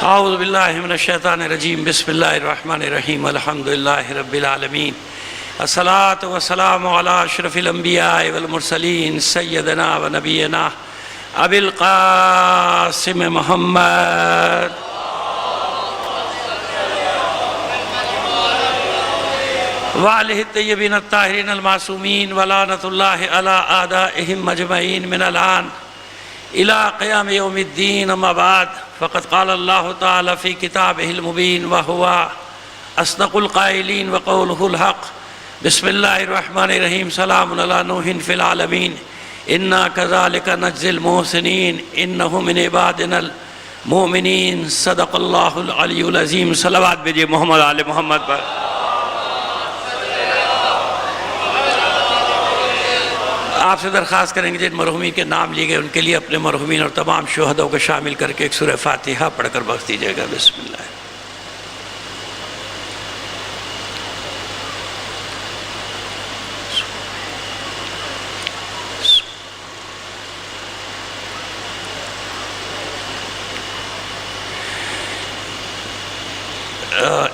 اعوذ باللہ من الشیطان الرجیم بسم اللہ الرحمن الرحیم الحمدللہ رب العالمین الصلاۃ والسلام علی اشرف الانبیاء والمرسلین سیدنا و نبینا ابی القاسم محمد وآلہ الطیبین الطاہرین المعصومین ولعنۃ اللہ علی اعدائہم اجمعین من الآن الى قیام یوم الدین اما بعد فقد قال اللہ تعالی فی کتابہ المبین وہو اصدق القائلین وقولہ الحق بسم اللہ الرحمن الرحیم سلام علی نوح فی العالمین انا کذالک نجزی المحسنین انہ من عبادنا المؤمنین صدق اللہ العلی العظیم۔ صلوات بھیجئے محمد آل محمد پر۔ آپ سے درخواست کریں گے جن مرحومین کے نام لیے گئے ان کے لیے اپنے مرحومین اور تمام شہداء کو شامل کر کے ایک سورہ فاتحہ پڑھ کر بخش دیجیے گا۔ بسم اللہ۔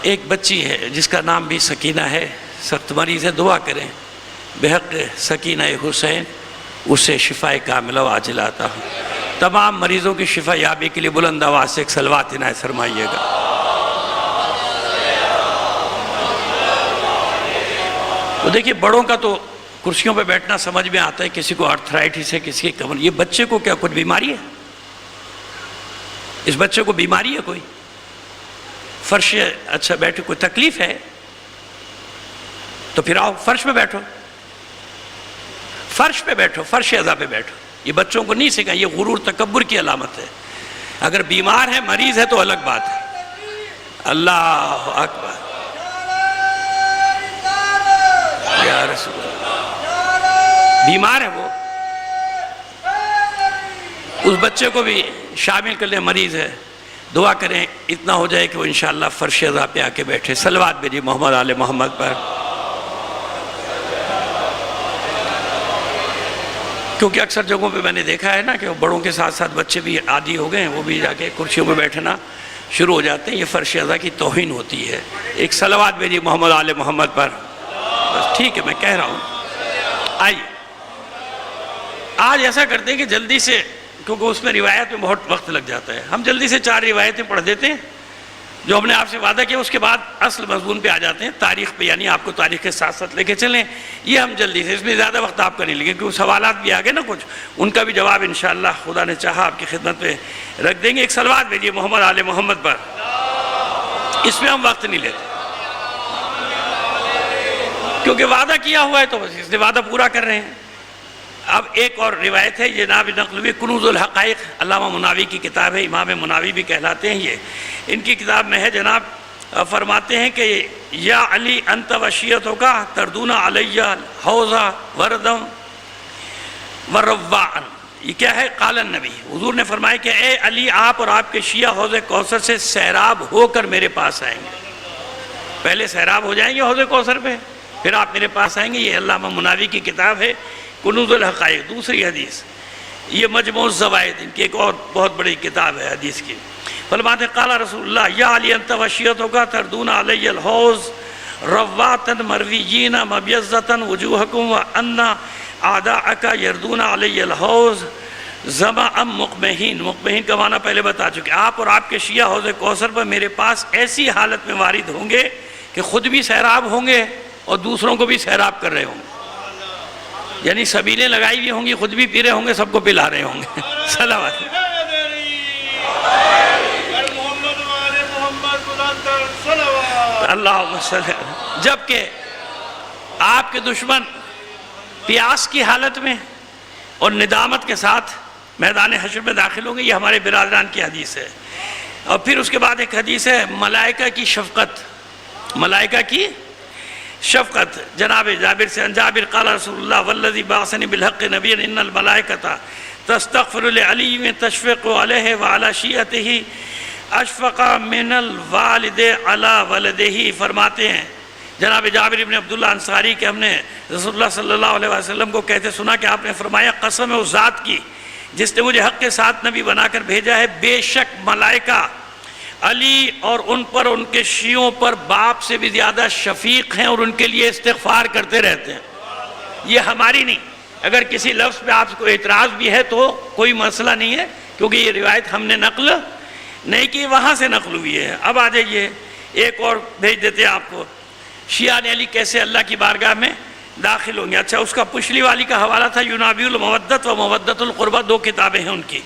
ایک بچی ہے جس کا نام بھی سکینہ ہے، سخت مریض ہے، دعا کریں بحق سکینہ حسین اسے شفاء کاملہ و عاجلہ عطا ہو۔ تمام مریضوں کی شفا یابی کے لیے بلند آواز سے ایک صلوات عنایت فرمائیے گا۔ تو دیکھیے بڑوں کا تو کرسیوں پہ بیٹھنا سمجھ میں آتا ہے، کسی کو آرتھرائٹس ہے، کسی کی کمر، یہ بچے کو کیا کچھ بیماری ہے؟ اس بچے کو بیماری ہے کوئی؟ فرش اچھا بیٹھو، کوئی تکلیف ہے تو پھر آؤ فرش پہ بیٹھو، فرش پہ بیٹھو، فرش اعضاء پہ بیٹھو۔ یہ بچوں کو نہیں سکھائیں، یہ غرور تکبر کی علامت ہے۔ اگر بیمار ہے مریض ہے تو الگ بات ہے۔ اللہ اکبر یا رسول اللہ، بیمار ہے وہ، اس بچے کو بھی شامل کر لیں، مریض ہے، دعا کریں اتنا ہو جائے کہ وہ انشاءاللہ فرش اعضاء پہ آ کے بیٹھے۔ صلوات بھیجئے محمد آل محمد پر۔ کیونکہ اکثر جگہوں پہ میں نے دیکھا ہے نا کہ وہ بڑوں کے ساتھ ساتھ بچے بھی عادی ہو گئے ہیں، وہ بھی جا کے کرسیوں پہ بیٹھنا شروع ہو جاتے ہیں، یہ فرش اعضاء کی توہین ہوتی ہے۔ ایک صلوات بھیجئے محمد آل محمد پر۔ بس ٹھیک ہے، میں کہہ رہا ہوں۔ آئیے آج ایسا کرتے ہیں کہ جلدی سے، کیونکہ اس میں روایت میں بہت وقت لگ جاتا ہے، ہم جلدی سے 4 روایتیں پڑھ دیتے ہیں جو ہم نے آپ سے وعدہ کیا، اس کے بعد اصل مضمون پہ آ جاتے ہیں، تاریخ پہ، یعنی آپ کو تاریخ کے ساتھ ساتھ لے کے چلیں۔ یہ ہم جلدی سے، اس میں زیادہ وقت آپ کا نہیں لگے، کیونکہ سوالات بھی آگے نا کچھ، ان کا بھی جواب انشاءاللہ خدا نے چاہا آپ کی خدمت پہ رکھ دیں گے۔ ایک صلوات بھیجئے محمد آل محمد پر۔ اس میں ہم وقت نہیں لیتے کیونکہ وعدہ کیا ہوا ہے تو بس اس نے وعدہ پورا کر رہے ہیں۔ اب ایک اور روایت ہے، یہ جناب نقل ہوئی، کنوز الحقائق، علامہ مناوی کی کتاب ہے، امام مناوی بھی کہلاتے ہیں یہ، ان کی کتاب میں ہے، جناب فرماتے ہیں کہ یا علی انت وشیتک تردون علی الحوض وردم ورواعا، یہ کیا ہے؟ قال النبی، حضور نے فرمایا کہ اے علی، آپ اور آپ کے شیعہ حوض کوثر سے سیراب ہو کر میرے پاس آئیں گے۔ پہلے سیراب ہو جائیں گے حوض کوثر پہ، پھر آپ میرے پاس آئیں گے۔ یہ علامہ مناوی کی کتاب ہے کنوز الحقائق۔ دوسری حدیث، یہ مجموع الزوائد، ان کی ایک اور بہت بڑی کتاب ہے حدیث کی۔ فرماتے ہیں قال رسول اللہ یا علی انت وشیتک تردون علی الحوض رواتا مرویین مبیضتا وجوہکم وان اعداءک یردون علی الحوض زمعا مقمحین۔ مقمحین کا معنی پہلے بتا چکے۔ آپ اور آپ کے شیعہ حوض کوثر پر میرے پاس ایسی حالت میں وارد ہوں گے کہ خود بھی سیراب ہوں گے اور دوسروں کو بھی سیراب کر رہے ہوں گے، یعنی سبیلیں لگائی بھی ہوں گی، خود بھی پی رہے ہوں گے، سب کو پلا رہے ہوں گے۔ صلوات۔ اللہم صلی اللہ علیہ وسلم۔ جبکہ آپ کے دشمن پیاس کی حالت میں اور ندامت کے ساتھ میدان حشر میں داخل ہوں گے، یہ ہمارے برادران کی حدیث ہے۔ اور پھر اس کے بعد ایک حدیث ہے ملائکہ کی شفقت، ملائکہ کی شفقت، جناب جابر سے، جابر قال رسول اللہ والذی بعثنی بالحق نبیا ان الملائکۃ تستغفر لعلی تشفق علیہ وعلی شیعتہ اشفق من الوالد علی ولدہ۔ فرماتے ہیں جناب جابر بن عبداللہ انصاری کہ ہم نے رسول اللہ صلی اللہ علیہ وسلم کو کہتے سنا کہ آپ نے فرمایا قسم ہے اس ذات کی جس نے مجھے حق کے ساتھ نبی بنا کر بھیجا ہے، بے شک ملائکہ علی اور ان پر ان کے شیعوں پر باپ سے بھی زیادہ شفیق ہیں اور ان کے لیے استغفار کرتے رہتے ہیں. یہ ہماری نہیں. اگر کسی لفظ پہ آپ کو اعتراض بھی ہے تو کوئی مسئلہ نہیں ہے، کیونکہ یہ روایت ہم نے نقل نہیں کی، وہاں سے نقل ہوئی ہے. اب آ جائیے ایک اور بھیج دیتے ہیں آپ کو. شیعہ علی کیسے اللہ کی بارگاہ میں داخل ہوں گے. اچھا، اس کا پچھلی والی کا حوالہ تھا ینابی المودت و مودت القربہ، 2 کتابیں ہیں ان کی.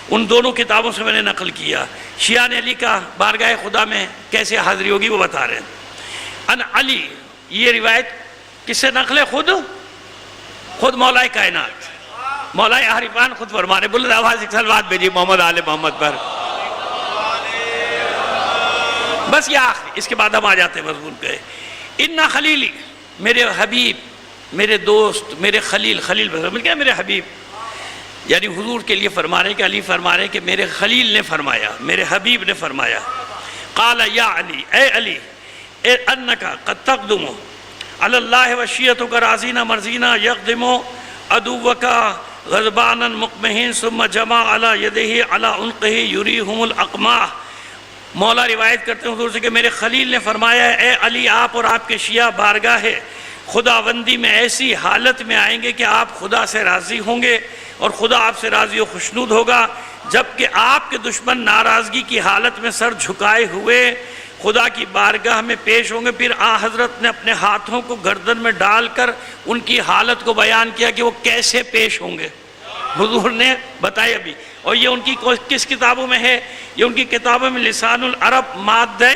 ان دونوں کتابوں سے میں نے نقل کیا. شیعہ علی کا بارگاہ خدا میں کیسے حاضری ہوگی وہ بتا رہے ہیں. ان علی، یہ روایت کس سے نقل ہے؟ خود مولا کائنات، مولا عارفان خود فرمانے. بلند آواز ایک صلوات بھیجیے محمد آل محمد پر. بس یہ آخری، اس کے بعد ہم آ جاتے ہیں مضمون پہ. ان خلیلی، میرے حبیب، میرے دوست، میرے خلیل مل گیا میرے حبیب، یعنی حضور کے لیے فرما رہے کہ علی فرما رہے کہ میرے خلیل نے فرمایا، میرے حبیب نے فرمایا. قال یا علی، اے علی، انکا قد تقدم علی اللہ و شیعتک رازین مرزین یقدم عدوک غضبانا مقمحین ثم جمع علی یدہ علی عنقہ یریہم الاقماح. مولا روایت کرتے ہیں حضور سے کہ میرے خلیل نے فرمایا اے علی، آپ اور آپ کے شیعہ بارگاہ خداوندی میں ایسی حالت میں آئیں گے کہ آپ خدا سے راضی ہوں گے اور خدا آپ سے راضی و خوشنود ہوگا، جبکہ آپ کے دشمن ناراضگی کی حالت میں سر جھکائے ہوئے خدا کی بارگاہ میں پیش ہوں گے. پھر حضرت نے اپنے ہاتھوں کو گردن میں ڈال کر ان کی حالت کو بیان کیا کہ وہ کیسے پیش ہوں گے. حضور نے بتایا بھی. اور یہ ان کی کس کتابوں میں ہے؟ یہ ان کی کتابوں میں لسان العرب مادہ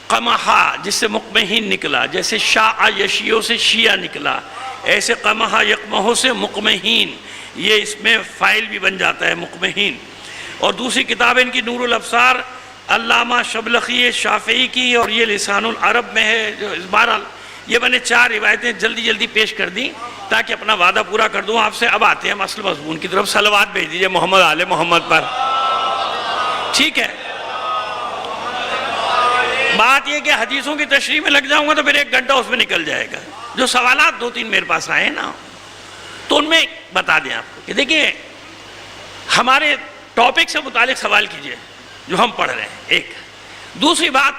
قمحہ، جس سے مقمحین نکلا، جیسے شاع یشیعوں سے شیعہ نکلا، ایسے قمحہ یقمہوں سے مقمحین، یہ اس میں فائل بھی بن جاتا ہے مقمحین. اور دوسری کتاب ان کی نور الابصار علامہ شبلخی شافعی کی، اور یہ لسان العرب میں ہے. جو بہرحال یہ میں نے 4 روایتیں جلدی پیش کر دیں تاکہ اپنا وعدہ پورا کر دوں آپ سے. اب آتے ہیں اصل مضمون کی طرف. صلوات بھیج دیجئے محمد آل محمد پر. ٹھیک ہے، بات یہ کہ حدیثوں کی تشریح میں لگ جاؤں گا تو پھر 1 گھنٹہ اس میں نکل جائے گا. جو سوالات 2-3 میرے پاس آئے ہیں نا، تو ان میں بتا دیں آپ کو کہ دیکھیں ہمارے ٹاپک سے متعلق سوال کیجئے جو ہم پڑھ رہے ہیں. ایک دوسری بات،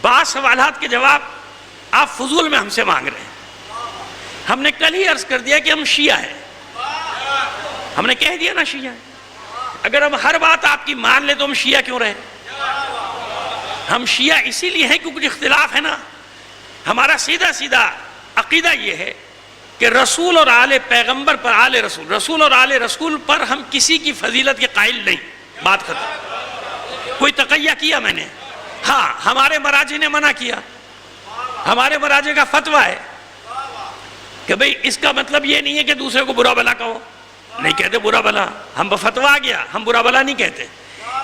بعض سوالات کے جواب آپ فضول میں ہم سے مانگ رہے ہیں. ہم نے کل ہی عرض کر دیا کہ ہم شیعہ ہیں، ہم نے کہہ دیا نا شیعہ ہیں. اگر ہم ہر بات آپ کی مان لیں تو ہم شیعہ کیوں رہے؟ ہم شیعہ اسی لیے ہیں کیونکہ اختلاف ہے نا. ہمارا سیدھا عقیدہ یہ ہے کہ رسول اور آل پیغمبر پر، رسول اور آل رسول پر ہم کسی کی فضیلت کے قائل نہیں. بات ختم. کوئی تقیہ کیا میں نے؟ ہاں، ہمارے مراجع نے منع کیا. ہمارے مراجع کا فتویٰ ہے کہ بھئی اس کا مطلب یہ نہیں ہے کہ دوسرے کو برا بلا کہو. نہیں کہتے برا بلا، ہم فتویٰ آ گیا، ہم برا بلا نہیں کہتے.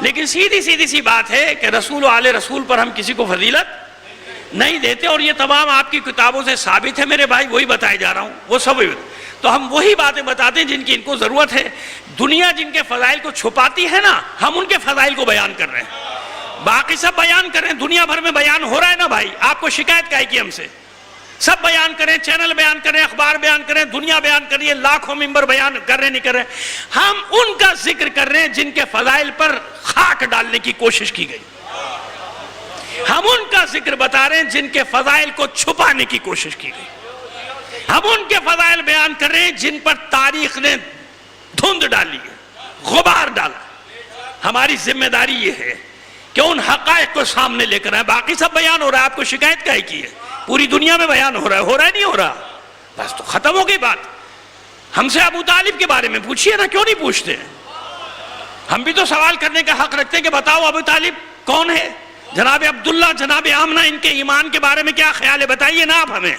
لیکن سیدھی سی بات ہے کہ رسول و آل رسول پر ہم کسی کو فضیلت نہیں دیتے. اور یہ تمام آپ کی کتابوں سے ثابت ہے میرے بھائی، وہی بتائے جا رہا ہوں. وہ سب تو ہم وہی باتیں بتاتے ہیں جن کی ان کو ضرورت ہے. دنیا جن کے فضائل کو چھپاتی ہے نا، ہم ان کے فضائل کو بیان کر رہے ہیں. باقی سب بیان کر رہے ہیں، دنیا بھر میں بیان ہو رہا ہے نا بھائی. آپ کو شکایت کا ہے کہ ہم سے سب بیان کریں، چینل بیان کریں، اخبار بیان کریں، دنیا بیان کر رہی ہے، لاکھوں ممبر بیان کر رہے نہیں کر رہے. ہم ان کا ذکر کر رہے ہیں جن کے فضائل پر خاک ڈالنے کی کوشش کی گئی. ہم ان کا ذکر بتا رہے ہیں جن کے فضائل کو چھپانے کی کوشش کی گئی. ہم ان کے فضائل بیان کر رہے ہیں جن پر تاریخ نے دھند ڈالی ہے، غبار ڈالا. ہماری ذمہ داری یہ ہے کہ ان حقائق کو سامنے لے کر آئیں. باقی سب بیان ہو رہا ہے، آپ کو شکایت کا ہے کی ہے؟ پوری دنیا میں بیان ہو رہا ہے نہیں ہو رہا؟ بس تو ختم ہو گئی بات. ہم سے ابو طالب کے بارے میں پوچھئے نا، کیوں نہیں پوچھتے؟ ہم بھی تو سوال کرنے کا حق رکھتے ہیں کہ بتاؤ ابو طالب کون ہے؟ جناب عبداللہ، جناب آمنہ، ان کے ایمان کے بارے میں کیا خیال ہے؟ بتائیے نا آپ ہمیں.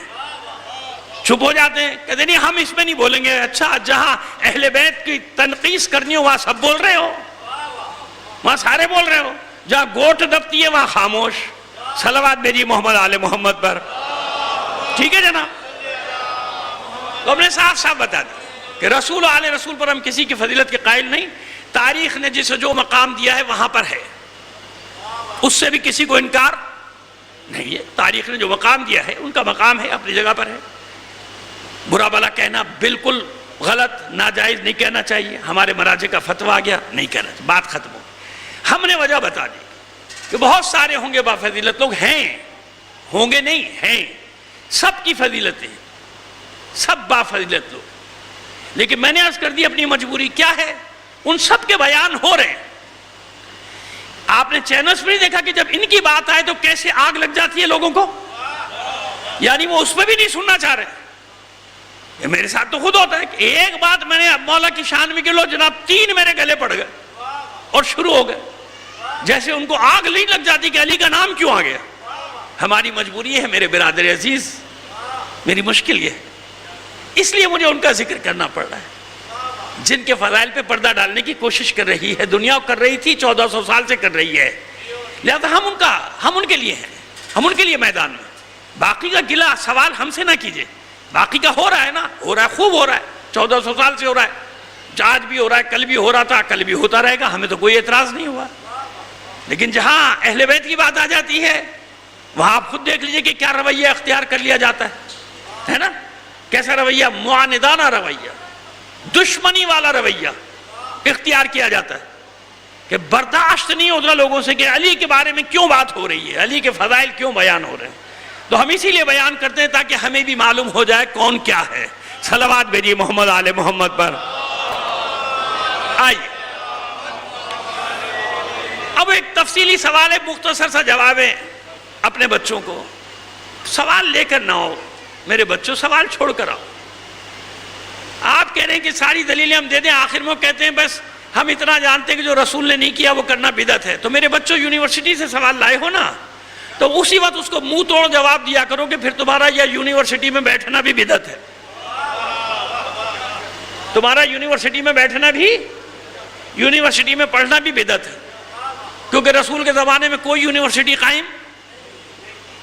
چھپ ہو جاتے ہیں، کہتے نہیں ہم اس میں نہیں بولیں گے. اچھا، جہاں اہل بیت کی تنقیص کرنی ہو وہاں سب بول رہے ہو، وہاں سارے بول رہے ہو. جہاں گوٹ دبتی ہے وہاں خاموش. صلوات بھیجیے محمد آل محمد پر. ٹھیک ہے جناب، تو ہم نے صاف بتا دیا کہ رسول و آل رسول پر ہم کسی کی فضیلت کے قائل نہیں. تاریخ نے جسے جو مقام دیا ہے وہاں پر ہے، اس سے بھی کسی کو انکار نہیں ہے. تاریخ نے جو مقام دیا ہے ان کا مقام ہے، اپنی جگہ پر ہے. برا بلا کہنا بالکل غلط، ناجائز نہیں کہنا چاہیے. ہمارے مراجع کا فتویٰ آ گیا، نہیں کہنا. بات ختم ہو. ہم نے وجہ بتا دی. کہ بہت سارے ہوں گے بافضیلت لوگ، ہیں، ہوں گے نہیں، ہیں، سب کی فضیلتیں، سب بافضیلت لوگ، لیکن میں نے عرض کر دی اپنی مجبوری کیا ہے، ان سب کے بیان ہو رہے ہیں۔ آپ نے چینلز میں نہیں دیکھا کہ جب ان کی بات آئے تو کیسے آگ لگ جاتی ہے لوگوں کو، یعنی وہ اس میں بھی نہیں سننا چاہ رہے۔ یہ میرے ساتھ تو خود ہوتا ہے کہ ایک بات میں نے مولا کی شان میں کہ لو جناب 3 میرے گلے پڑ گئے اور شروع ہو گئے، جیسے ان کو آگ نہیں لگ جاتی کہ علی کا نام کیوں آ گیا۔ ہماری مجبوری یہ ہے میرے برادر عزیز، میری مشکل یہ ہے، اس لیے مجھے ان کا ذکر کرنا پڑ رہا ہے جن کے فضائل پہ پردہ ڈالنے کی کوشش کر رہی ہے دنیا، کر رہی تھی 1400 سال سے کر رہی ہے، لہذا ہم ان کے لیے ہیں، ہم ان کے لیے میدان میں۔ باقی کا گلہ سوال ہم سے نہ کیجئے، باقی کا ہو رہا ہے نا، ہو رہا ہے، خوب ہو رہا ہے، 1400 سال سے ہو رہا ہے، آج بھی ہو رہا ہے، کل بھی ہو رہا تھا، کل بھی ہوتا رہے گا، ہمیں تو کوئی اعتراض نہیں ہوا۔ لیکن جہاں اہل بیت کی بات آ جاتی ہے وہاں آپ خود دیکھ لیجئے کہ کیا رویہ اختیار کر لیا جاتا ہے نا، کیسا رویہ، معاندانہ رویہ، دشمنی والا رویہ اختیار کیا جاتا ہے کہ برداشت نہیں ہوتا لوگوں سے کہ علی کے بارے میں کیوں بات ہو رہی ہے، علی کے فضائل کیوں بیان ہو رہے ہیں۔ تو ہم اسی لیے بیان کرتے ہیں تاکہ ہمیں بھی معلوم ہو جائے کون کیا ہے۔ صلوات بھیجیے محمد آل محمد پر۔ آئیے اب ایک تفصیلی سوال ہے، مختصر سا جواب ہے اپنے بچوں کو، سوال لے کر نہ ہو میرے بچوں، سوال چھوڑ کر آؤ۔ آپ کہہ رہے ہیں کہ ساری دلیلیں ہم دے دیں، آخر میں وہ کہتے ہیں بس ہم اتنا جانتے ہیں کہ جو رسول نے نہیں کیا وہ کرنا بدعت ہے۔ تو میرے بچوں یونیورسٹی سے سوال لائے ہو نا، تو اسی وقت اس کو منہ توڑ جواب دیا کرو کہ پھر تمہارا یہ یونیورسٹی میں بیٹھنا بھی بدعت ہے، تمہارا یونیورسٹی میں بیٹھنا بھی، یونیورسٹی میں پڑھنا بھی بدعت ہے، کیونکہ رسول کے زمانے میں کوئی یونیورسٹی قائم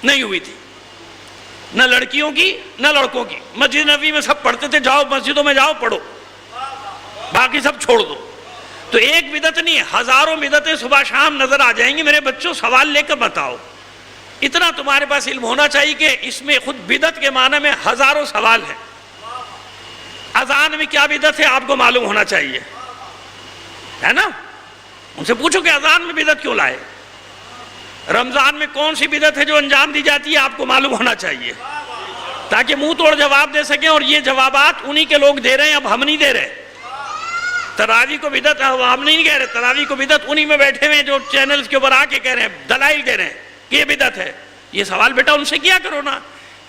نہیں ہوئی تھی، نہ لڑکیوں کی نہ لڑکوں کی، مسجد نبوی میں سب پڑھتے تھے، جاؤ مسجدوں میں جاؤ پڑھو، باقی سب چھوڑ دو۔ تو ایک بدعت نہیں، ہزاروں بدعتیں صبح شام نظر آ جائیں گی۔ میرے بچوں سوال لے کر بتاؤ، اتنا تمہارے پاس علم ہونا چاہیے کہ اس میں خود بدعت کے معنی میں ہزاروں سوال ہیں۔ اذان میں کیا بدعت ہے آپ کو معلوم ہونا چاہیے، ہے نا، ان سے پوچھو کہ اذان میں بدعت کیوں لائے۔ رمضان میں کون سی بدعت ہے جو انجام دی جاتی ہے آپ کو معلوم ہونا چاہیے، تاکہ منہ توڑ جواب دے سکیں۔ اور یہ جوابات انہی کے لوگ دے رہے ہیں، اب ہم نہیں دے رہے۔ تراویح کو بدعت ہم نہیں کہہ رہے، تراویح کو بدعت انہی میں بیٹھے ہوئے جو چینلز کے اوپر آ کے کہہ رہے ہیں، دلائل دے رہے ہیں کہ یہ بدعت ہے۔ یہ سوال بیٹا ان سے کیا کرو نا،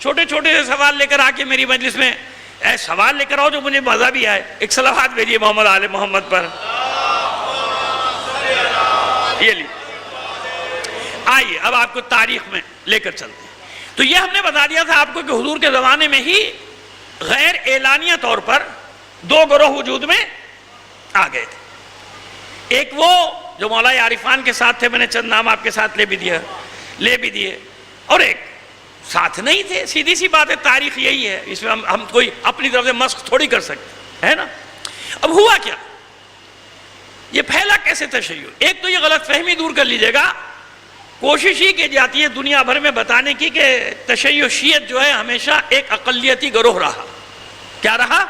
چھوٹے چھوٹے سے سوال لے کر آ کے میری مجلس میں ایسے سوال لے کر آؤ جو مجھے مزہ بھی آئے۔ ایک صلوات بھیجیے محمد آل محمد پر۔ یہ لی آئیے اب آپ کو تاریخ میں لے کر چلتے ہیں۔ تو یہ ہم نے بتا دیا تھا آپ کو کہ حضور کے زمانے میں ہی غیر اعلانیہ طور پر 2 گروہ وجود میں آ گئے تھے۔ ایک وہ جو مولا عارفان کے ساتھ تھے، میں نے چند نام آپ کے ساتھ لے بھی دیے، اور ایک ساتھ نہیں تھے۔ سیدھی سی بات ہے، تاریخ یہی ہے، اس میں ہم کوئی اپنی طرف سے مسخ تھوڑی کر سکتے، ہے نا۔ اب ہوا کیا، یہ پھیلا کیسے تشیع؟ ایک تو یہ غلط فہمی دور کر لیجئے گا، کوشش ہی کی جاتی ہے دنیا بھر میں بتانے کی کہ تشیع شیعت جو ہے ہمیشہ ایک اقلیتی گروہ رہا۔ کیا رہا؟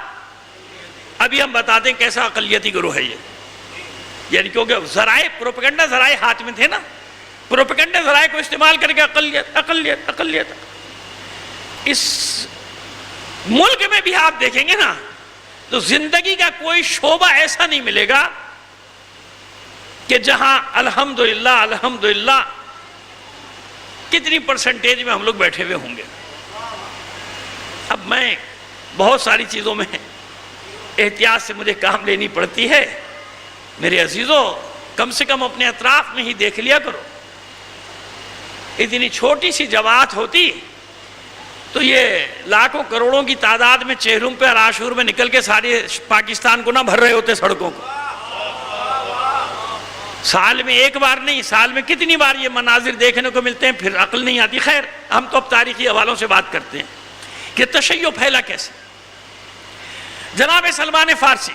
ابھی ہم بتاتے ہیں کیسا اقلیتی گروہ ہے یہ، یعنی کیونکہ ذرائع پروپیگنڈا ذرائع ہاتھ میں تھے نا، پروپیگنڈا ذرائع کو استعمال کر کے اقلیت اقلیت اقلیت۔ اس ملک میں بھی آپ دیکھیں گے نا تو زندگی کا کوئی شعبہ ایسا نہیں ملے گا کہ جہاں الحمدللہ کتنی پرسنٹیج میں ہم لوگ بیٹھے ہوئے ہوں گے۔ اب میں بہت ساری چیزوں میں احتیاط سے مجھے کام لینی پڑتی ہے، میرے عزیزوں کم سے کم اپنے اطراف میں ہی دیکھ لیا کرو۔ اتنی چھوٹی سی جماعت ہوتی تو یہ لاکھوں کروڑوں کی تعداد میں چہروں پہ اور عاشور میں نکل کے سارے پاکستان کو نہ بھر رہے ہوتے سڑکوں کو۔ سال میں ایک بار نہیں، سال میں کتنی بار یہ مناظر دیکھنے کو ملتے ہیں، پھر عقل نہیں آتی۔ خیر ہم تو اب تاریخی حوالوں سے بات کرتے ہیں کہ تشیع پھیلا کیسے۔ جناب سلمان فارسی،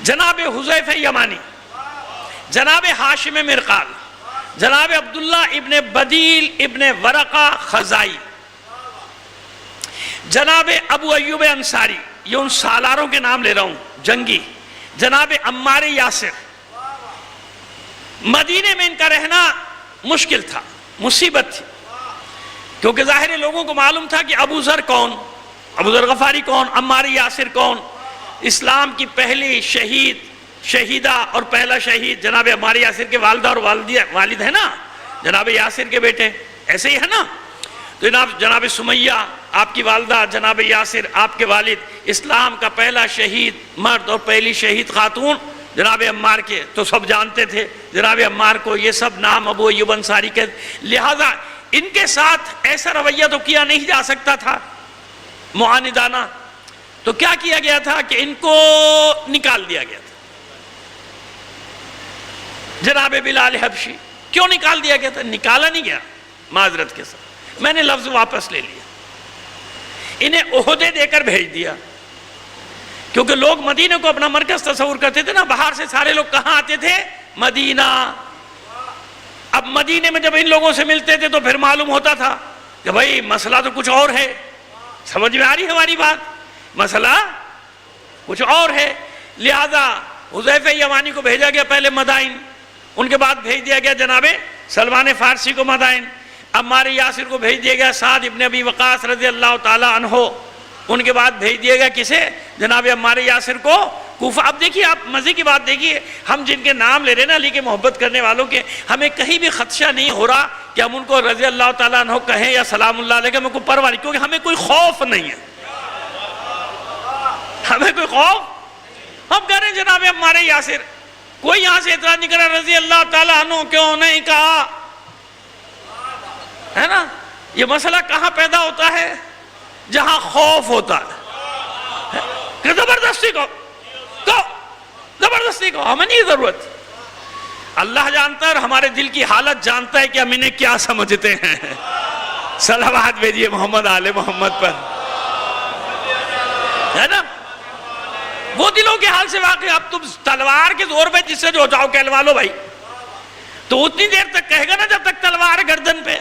جناب حذیفہ یمانی، جناب ہاشم مرقال، جناب عبداللہ ابن بدیل ابن ورقہ خزائی، جناب ابو ایوب انصاری، یہ ان سالاروں کے نام لے رہا ہوں جنگی، جناب عمار یاسر، مدینے میں ان کا رہنا مشکل تھا، مصیبت تھی، کیونکہ ظاہر لوگوں کو معلوم تھا کہ ابو ذر کون، ابو ذر غفاری کون، عمار یاسر کون، اسلام کی پہلی شہیدہ اور پہلا شہید جناب عمار یاسر کے والدہ اور والد ہے نا، جناب یاسر کے بیٹے، ایسے ہی ہے نا، تو جناب سمیہ آپ کی والدہ، جناب یاسر آپ کے والد، اسلام کا پہلا شہید مرد اور پہلی شہید خاتون جناب عمار کے، تو سب جانتے تھے جناب عمار کو، یہ سب نام ابو ایوب انصاری کے، لہذا ان کے ساتھ ایسا رویہ تو کیا نہیں جا سکتا تھا معاندانہ، تو کیا کیا گیا تھا کہ ان کو نکال دیا گیا تھا۔ جناب بلال حبشی کیوں نکال دیا گیا تھا؟ نکالا نہیں گیا، معذرت کے ساتھ میں نے لفظ واپس لے لیا، انہیں عہدے دے کر بھیج دیا، کیونکہ لوگ مدینہ کو اپنا مرکز تصور کرتے تھے نا، باہر سے سارے لوگ کہاں آتے تھے؟ مدینہ۔ اب مدینے میں جب ان لوگوں سے ملتے تھے تو پھر معلوم ہوتا تھا کہ بھائی مسئلہ تو کچھ اور ہے، سمجھ میں آ رہی ہماری بات؟ مسئلہ کچھ اور ہے، لہذا حذیفہ یمانی کو بھیجا گیا پہلے مدائن، ان کے بعد بھیج دیا گیا جناب سلمان فارسی کو مدائن، عمار یاسر کو بھیج دیا گیا سعد ابن ابی وقاص رضی اللہ تعالی عنہ، ان کے بعد بھیج دیا گیا کسے؟ جناب عمار یاسر کو کوفہ۔ اب دیکھیے، آپ مزے کی بات دیکھیے، ہم جن کے نام لے رہے ہیں نا علی کے محبت کرنے والوں کے، ہمیں کہیں بھی خدشہ نہیں ہو رہا کہ ہم ان کو رضی اللہ تعالیٰ عنہ کہیں یا سلام اللہ علیہ، ہمیں کوئی پرواہ نہیں، کیونکہ ہمیں کوئی خوف نہیں ہے، ہمیں کوئی خوف۔ ہم کہہ رہے ہیں جناب عمار یاسر، کوئی یہاں سے اعتراض نہیں کرا رضی اللہ تعالیٰ عنہ کیوں نہیں کہا، ہے نا؟ یہ مسئلہ کہاں پیدا ہوتا ہے؟ جہاں خوف ہوتا ہے کہ زبردستی کو زبردستی کو، ہمیں نہیں ضرورت، اللہ جانتا ہے اور ہمارے دل کی حالت جانتا ہے کہ ہم انہیں کیا سمجھتے ہیں۔ صلوات بھیجیے محمد آل محمد پر، ہے نا؟ وہ دلوں کے حال سے واقعی، اب تم تلوار کے زور پہ جس سے جو جاؤ کہلوا لو بھائی، تو اتنی دیر تک کہے گا نا جب تک تلوار گردن پہ،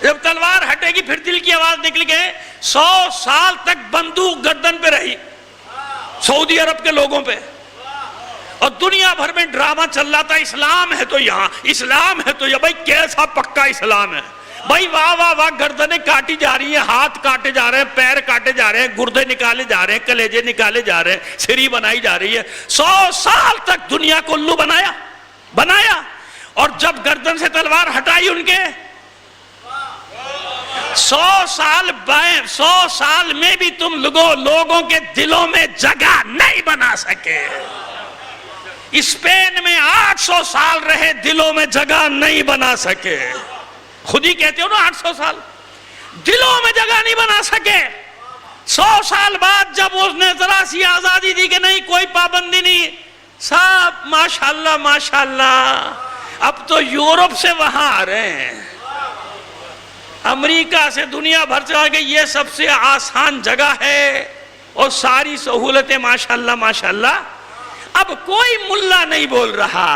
جب تلوار ہٹے گی پھر دل کی آواز نکل گئے۔ 100 سال تک بندوق گردن پہ رہی سعودی عرب کے لوگوں پہ، اور دنیا بھر میں ڈرامہ چل رہا تھا، اسلام ہے تو یہاں، اسلام ہے تو یہ، بھائی کیسا پکا اسلام ہے بھائی، واہ واہ واہ، گردنیں کاٹی جا رہی ہیں، ہاتھ کاٹے جا رہے ہیں، پیر کاٹے جا رہے ہیں، گردے نکالے جا رہے ہیں، کلیجے نکالے جا رہے ہیں، سری بنائی جا رہی ہے۔ 100 سال تک دنیا کو الو بنایا، اور جب گردن سے تلوار ہٹائی ان کے، 100 سال میں بھی تم لوگوں کے دلوں میں جگہ نہیں بنا سکے۔ اسپین میں 800 سال رہے، دلوں میں جگہ نہیں بنا سکے، خود ہی کہتے ہو نا 800 سال، دلوں میں جگہ نہیں بنا سکے۔ 100 سال بعد جب اس نے ذرا سی آزادی دی کہ نہیں کوئی پابندی نہیں، سب ماشاءاللہ ماشاءاللہ، اب تو یورپ سے وہاں آ رہے ہیں، امریکہ سے، دنیا بھر سے آگے، یہ سب سے آسان جگہ ہے اور ساری سہولتیں ماشاءاللہ ماشاءاللہ۔ اب کوئی ملا نہیں بول رہا،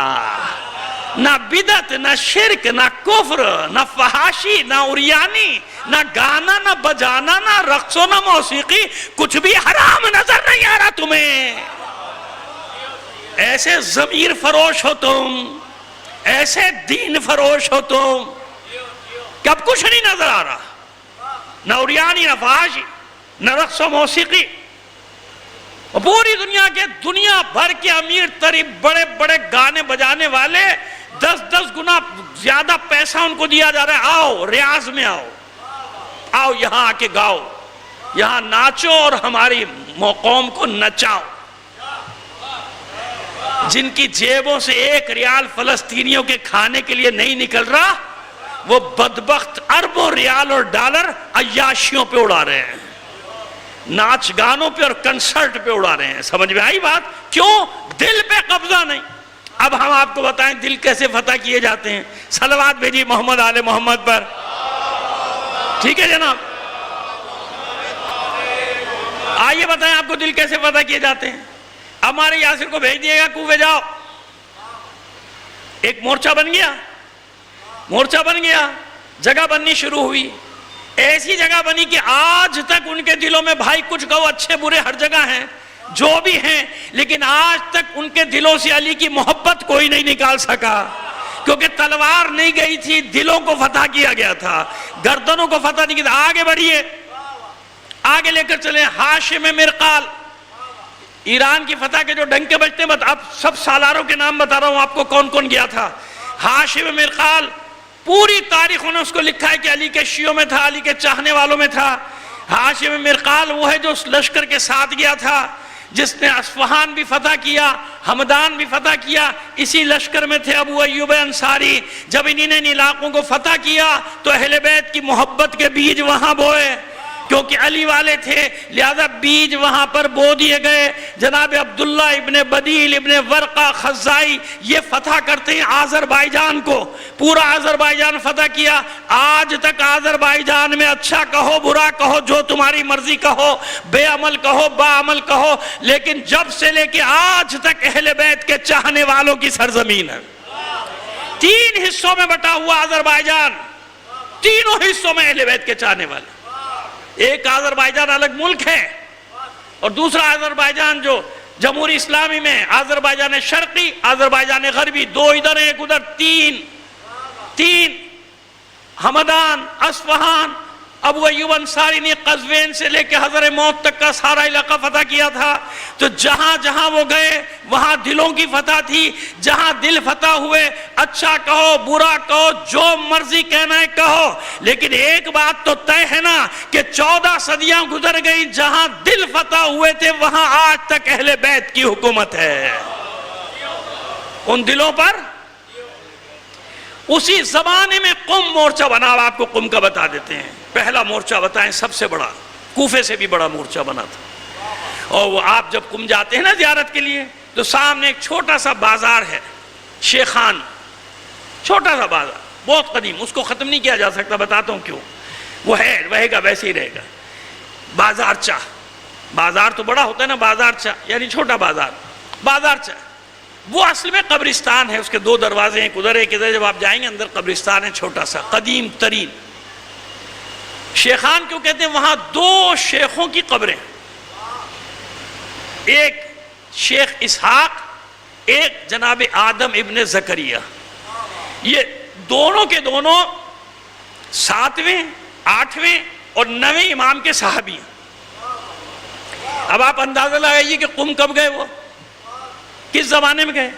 نہ بدعت، نہ شرک، نہ کفر، نہ فحاشی، نہ عریانی، نہ گانا، نہ بجانا، نہ رقص و نہ موسیقی، کچھ بھی حرام نظر نہیں آ رہا تمہیں۔ ایسے ضمیر فروش ہو تم، ایسے دین فروش ہو تم کہ اب کچھ نہیں نظر آ رہا، نہ عریانی، نہ فحاشی، نہ رقص و موسیقی۔ اور پوری دنیا بھر کے امیر ترین بڑے بڑے گانے بجانے والے 10 گنا زیادہ پیسہ ان کو دیا جا رہا ہے، آؤ ریاض میں آؤ یہاں آ کے گاؤ، یہاں ناچو اور ہماری قوم کو نچاؤ۔ جن کی جیبوں سے 1 ریال فلسطینیوں کے کھانے کے لیے نہیں نکل رہا، وہ بدبخت اربوں ریال اور ڈالر عیاشیوں پہ اڑا رہے ہیں، ناچ گانوں پہ اور کنسرٹ پہ اڑا رہے ہیں۔ سمجھ میں آئی بات؟ کیوں؟ دل پہ قبضہ نہیں۔ اب ہم آپ کو بتائیں دل کیسے فتح کیے جاتے ہیں؟ صلوات بھیجیے محمد آل محمد پر، ٹھیک ہے جناب؟ آئیے بتائیں آپ کو دل کیسے فتح کیے جاتے ہیں؟ ہمارے یاسر کو بھیج دیے گا کوفے جاؤ، ایک مورچہ بن گیا، جگہ بننی شروع ہوئی، ایسی جگہ بنی کہ آج تک ان کے دلوں میں بھائی کچھ کہو اچھے برے ہر جگہ ہیں، جو بھی ہیں، لیکن آج تک ان کے دلوں سے علی کی محبت کوئی نہیں نکال سکا، کیونکہ تلوار نہیں گئی تھی، دلوں کو فتح کیا گیا تھا، گردنوں کو فتح نہیں کیا تھا۔ آگے بڑھیے، آگے لے کر چلیں۔ ہاشم مرقال، ایران کی فتح کے جو ڈنکے بجتے ہیں، اب سب سالاروں کے نام بتا رہا ہوں آپ کو کون کون گیا تھا۔ ہاشم مرقال، پوری تاریخوں نے اس کو لکھا ہے کہ علی کے شیعوں میں تھا، علی کے چاہنے والوں میں تھا۔ ہاشم مرقال وہ ہے جو اس لشکر کے ساتھ گیا تھا، جس نے اصفہان بھی فتح کیا، ہمدان بھی فتح کیا، اسی لشکر میں تھے ابو ایوب انصاری۔ جب انہی نے ان علاقوں کو فتح کیا تو اہل بیت کی محبت کے بیج وہاں بوئے، کیونکہ علی والے تھے، لہذا بیج وہاں پر بو دیے گئے۔ جناب عبداللہ ابن بدیل ابن ورقہ خزائی یہ فتح کرتے ہیں آذربائیجان کو، پورا آذربائیجان فتح کیا۔ آج تک آذربائیجان میں اچھا کہو برا کہو، جو تمہاری مرضی کہو، بے عمل کہو با عمل کہو، لیکن جب سے لے کے آج تک اہل بیت کے چاہنے والوں کی سرزمین ہے۔ 3 حصوں میں بٹا ہوا آذربائیجان، تینوں حصوں میں اہل بیت کے چاہنے والے۔ ایک آذربائیجان الگ ملک ہے، اور دوسرا آذربائیجان جو جمہوری اسلامی میں، آذربائیجان شرقی، آذربائیجان غربی، 2 ادھر ایک ادھر، 3 ہمدان، اصفہان۔ ابو ایوب انصاری نے قزوین سے لے کے حضر موت تک کا سارا علاقہ فتح کیا تھا۔ تو جہاں جہاں وہ گئے وہاں دلوں کی فتح تھی، جہاں دل فتح ہوئے، اچھا کہو برا کہو، جو مرضی کہنا ہے کہو، لیکن ایک بات تو طے ہے نا کہ 14 صدیاں گزر گئی، جہاں دل فتح ہوئے تھے وہاں آج تک اہل بیت کی حکومت ہے ان دلوں پر۔ اسی زمانے میں قم مورچہ بنا، آپ کو قم کا بتا دیتے ہیں۔ پہلا مورچہ بتائیں، سب سے بڑا، کوفے سے بھی بڑا مورچہ بنا تھا۔ اور وہ آپ جب قم جاتے ہیں نا زیارت کے لیے، تو سامنے ایک چھوٹا سا بازار ہے، شیخان، چھوٹا سا بازار، بہت قدیم، اس کو ختم نہیں کیا جا سکتا، بتاتا ہوں کیوں۔ وہ ہے، رہے گا ویسے ہی رہے گا۔ بازار چاہ، بازار تو بڑا ہوتا ہے نا، بازار چاہ یعنی چھوٹا بازار، بازار چاہ وہ اصل میں قبرستان ہے، اس کے 2 دروازے ہیں، ادھر ایک ادھر۔ جب آپ جائیں گے اندر قبرستان ہے چھوٹا سا، قدیم ترین۔ شیخان کیوں کہتے ہیں؟ وہاں 2 شیخوں کی قبریں، ایک شیخ اسحاق، ایک جناب آدم ابن زکریہ۔ یہ دونوں کے دونوں 7ویں 8ویں اور 9ویں امام کے صحابی ہیں۔ اب آپ اندازہ لگائیے کہ قم کب گئے، وہ کس زمانے میں گئے؟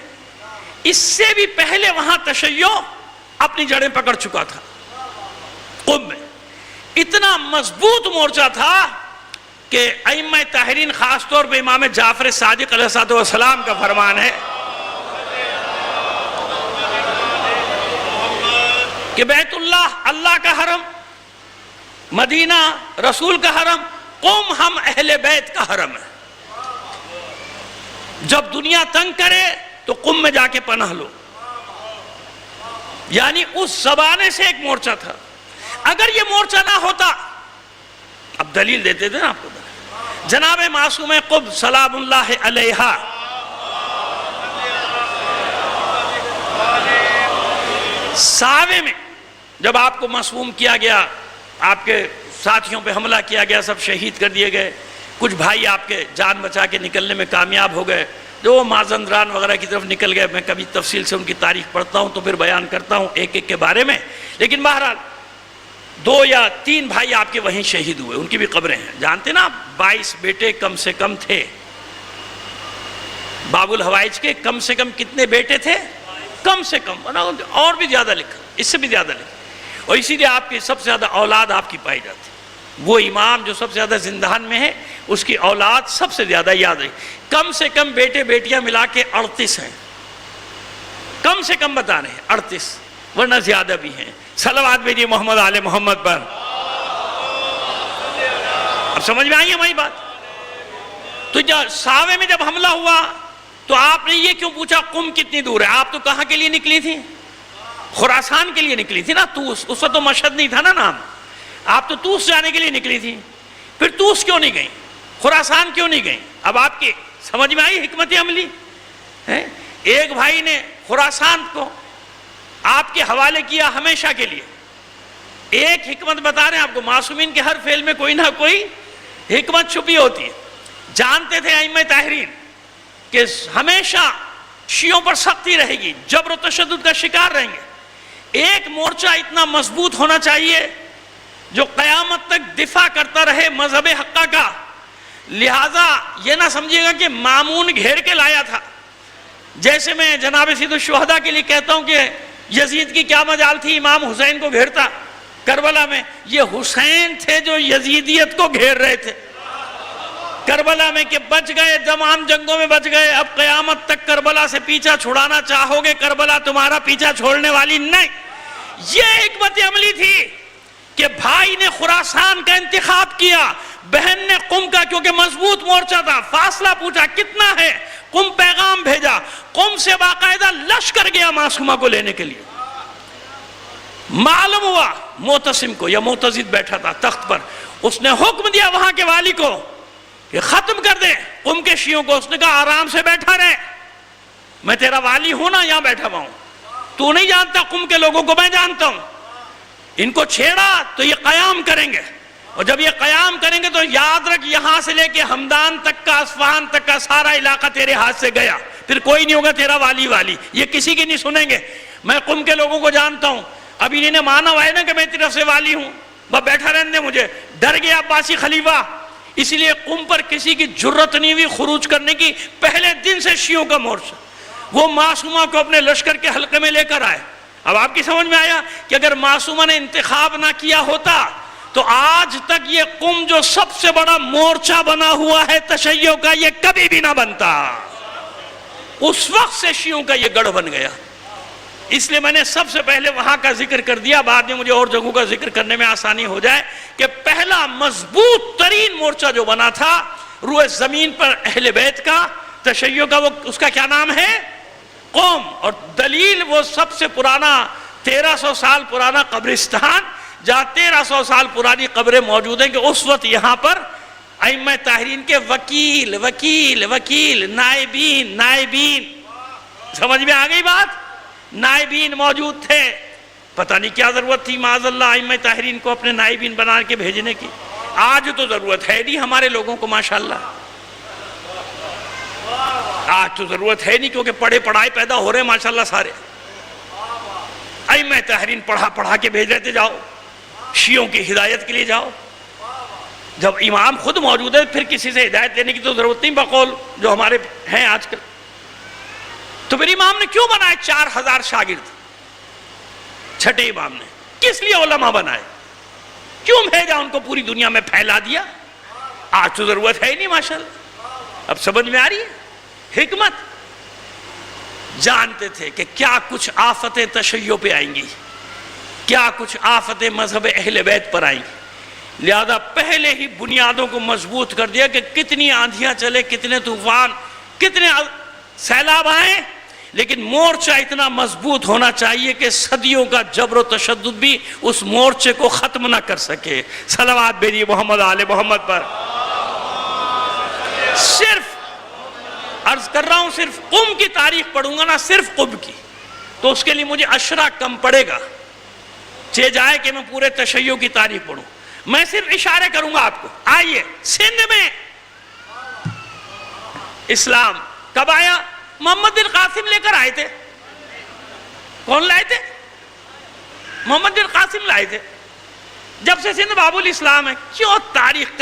اس سے بھی پہلے وہاں تشیع اپنی جڑیں پکڑ چکا تھا۔ قم میں اتنا مضبوط مورچہ تھا کہ ائمہ طاہرین، خاص طور پہ امام جعفر صادق علیہ السلام کا فرمان ہے کہ بیت اللہ اللہ کا حرم، مدینہ رسول کا حرم، قم ہم اہل بیت کا حرم ہے۔ جب دنیا تنگ کرے تو قم میں جا کے پناہ لو۔ یعنی اس زمانے سے ایک مورچہ تھا۔ اگر یہ مورچہ نہ ہوتا، اب دلیل دیتے تھے نا آپ کو، جناب معصوم قطب سلام اللہ علیہ ساوے میں جب آپ کو معصوم کیا گیا، آپ کے ساتھیوں پہ حملہ کیا گیا، سب شہید کر دیے گئے، کچھ بھائی آپ کے جان بچا کے نکلنے میں کامیاب ہو گئے، جو مازندران وغیرہ کی طرف نکل گئے۔ میں کبھی تفصیل سے ان کی تاریخ پڑھتا ہوں تو پھر بیان کرتا ہوں ایک ایک کے بارے میں، لیکن بہرحال 2 یا 3 بھائی آپ کے وہیں شہید ہوئے، ان کی بھی قبریں ہیں۔ جانتے نا 22 بیٹے کم سے کم تھے باب الحوائج کے، کم سے کم کتنے بیٹے تھے؟ کم سے کم، اور بھی زیادہ لکھا، اس سے بھی زیادہ لکھا، اور اسی لیے آپ کی سب سے زیادہ اولاد آپ کی پائی جاتی۔ وہ امام جو سب سے زیادہ زندان میں ہے، اس کی اولاد سب سے زیادہ یاد رہی۔ کم سے کم بیٹے بیٹیاں ملا کے 38 ہیں، کم سے کم بتا رہے ہیں 38، ورنہ زیادہ بھی ہیں۔ صلوات بھیجیے محمد آل محمد پر۔ اب سمجھ میں آئی ہماری بات؟ تو جب ساوے میں جب حملہ ہوا تو آپ نے یہ کیوں پوچھا قم کتنی دور ہے؟ آپ تو کہاں کے لیے نکلی تھی؟ خراسان کے لیے نکلی تھی نا، توس، اس وقت تو مشہد نہیں تھا نا نام، آپ تو توس جانے کے لیے نکلی تھی۔ پھر توس کیوں نہیں گئی؟ خراسان کیوں نہیں گئی؟ اب آپ کی سمجھ میں آئی حکمت عملی؟ ایک بھائی نے خراسان کو آپ کے حوالے کیا ہمیشہ کے لیے۔ ایک حکمت بتا رہے ہیں آپ کو، معصومین کے ہر فعل میں کوئی نہ کوئی حکمت چھپی ہوتی ہے۔ جانتے تھے ائمہ طاہرین کہ ہمیشہ شیعوں پر سختی رہے گی، جبر و تشدد کا شکار رہیں گے، ایک مورچہ اتنا مضبوط ہونا چاہیے جو قیامت تک دفاع کرتا رہے مذہب حقہ کا. لہٰذا یہ نہ سمجھیے گا کہ مامون گھیر کے لایا تھا. جیسے میں جناب سید الشہداء کے لیے کہتا ہوں کہ یزید کی کیا مجال تھی امام حسین کو گھیرتا کربلا میں، یہ حسین تھے جو یزیدیت کو گھیر رہے تھے کربلا میں، کہ بچ گئے، تمام جنگوں میں بچ گئے، اب قیامت تک کربلا سے پیچھا چھڑانا چاہو گے، کربلا تمہارا پیچھا چھوڑنے والی نہیں. یہ حکمت عملی تھی کہ بھائی نے خراسان کا انتخاب کیا، بہن نے قم کا، کیونکہ مضبوط مورچہ تھا. فاصلہ پوچھا کتنا ہے، قم پیغام بھیجا، قم سے باقاعدہ لشکر گیا معصومہ کو لینے کے لیے. معلوم ہوا معتصم کو، یا معتضد بیٹھا تھا تخت پر، اس نے حکم دیا وہاں کے والی کو کہ ختم کر دے قم کے شیعوں کو. اس نے کہا آرام سے بیٹھا رہے، میں تیرا والی ہوں نا، یہاں بیٹھا ہوا ہوں، تو نہیں جانتا قم کے لوگوں کو، میں جانتا ہوں. ان کو چھیڑا تو یہ قیام کریں گے، اور جب یہ قیام کریں گے تو یاد رکھ یہاں سے لے کے ہمدان تک کا، اصفہان تک کا سارا علاقہ تیرے ہاتھ سے گیا، پھر کوئی نہیں ہوگا تیرا والی. یہ کسی کی نہیں سنیں گے، میں قم کے لوگوں کو جانتا ہوں. اب انہیں نے مانا ہوا ہے نا کہ میں طرف سے والی ہوں، بس بیٹھا رہنے مجھے. ڈر گیا عباسی خلیفہ، اس لیے قم پر کسی کی جرت نہیں ہوئی خروج کرنے کی. پہلے دن سے شیعوں کا مورچہ، وہ معصومہ کو اپنے لشکر کے حلقے میں لے کر آئے. اب آپ کی سمجھ میں آیا کہ اگر معصومہ نے انتخاب نہ کیا ہوتا تو آج تک یہ قم جو سب سے بڑا مورچہ بنا ہوا ہے تشیع کا، یہ کبھی بھی نہ بنتا. اس وقت سے شیعوں کا یہ گڑھ بن گیا. اس لیے میں نے سب سے پہلے وہاں کا ذکر کر دیا، بعد میں مجھے اور جگہوں کا ذکر کرنے میں آسانی ہو جائے، کہ پہلا مضبوط ترین مورچہ جو بنا تھا روئے زمین پر اہل بیت کا، تشیع کا، وہ اس کا کیا نام ہے؟ قوم. اور دلیل وہ سب سے پرانا 1300 سال پرانا قبرستان، جہاں 1300 سال پرانی قبریں موجود ہیں، کہ اس وقت یہاں پر ائمہ طاہرین کے وکیل نائبین سمجھ میں آ گئی بات؟ نائبین موجود تھے. پتہ نہیں کیا ضرورت تھی معاذ اللہ ائمہ طاہرین کو اپنے نائبین بنا کے بھیجنے کی. آج تو ضرورت ہے نہیں ہمارے لوگوں کو ماشاءاللہ، آج تو ضرورت ہے نہیں، کیونکہ پڑھے پڑھائے پیدا ہو رہے ہیں ماشاءاللہ سارے. ائمہ طاہرین پڑھا کے بھیج رہے تھے، جاؤ شیعوں کی ہدایت کے لیے جاؤ. جب امام خود موجود ہے پھر کسی سے ہدایت لینے کی تو ضرورت نہیں، بقول جو ہمارے ہیں آج کل. تو پھر امام نے کیوں بنائے 4000 شاگرد؟ چھٹے امام نے کس لیے علماء بنائے؟ کیوں بھیجا ان کو پوری دنیا میں پھیلا دیا؟ آج تو ضرورت ہے ہی نہیں ماشاءاللہ. اب سمجھ میں آ رہی ہے حکمت؟ جانتے تھے کہ کیا کچھ آفتیں تشیع پہ آئیں گی، کیا کچھ آفتیں مذہب اہل بیت پر آئیں گی. لہذا پہلے ہی بنیادوں کو مضبوط کر دیا کہ کتنی آندھیاں چلے، کتنے طوفان، کتنے سیلاب آئیں، لیکن مورچہ اتنا مضبوط ہونا چاہیے کہ صدیوں کا جبر و تشدد بھی اس مورچے کو ختم نہ کر سکے. صلوات بھیجیے محمد آل محمد پر. صرف عرض کر رہا ہوں، صرف قم کی تاریخ پڑھوں گا نا، صرف قم کی، تو اس کے لیے مجھے اشرا کم پڑے گا. چہ جائے کہ میں پورے تشیع کی تاریخ پڑھوں، میں صرف اشارے کروں گا آپ کو. آئیے، سندھ میں اسلام کب آیا؟ محمد بن قاسم لے کر آئے تھے. کون لائے تھے؟ محمد بن قاسم لائے تھے. جب سے سندھ باب الاسلام ہے. کیوں تاریخ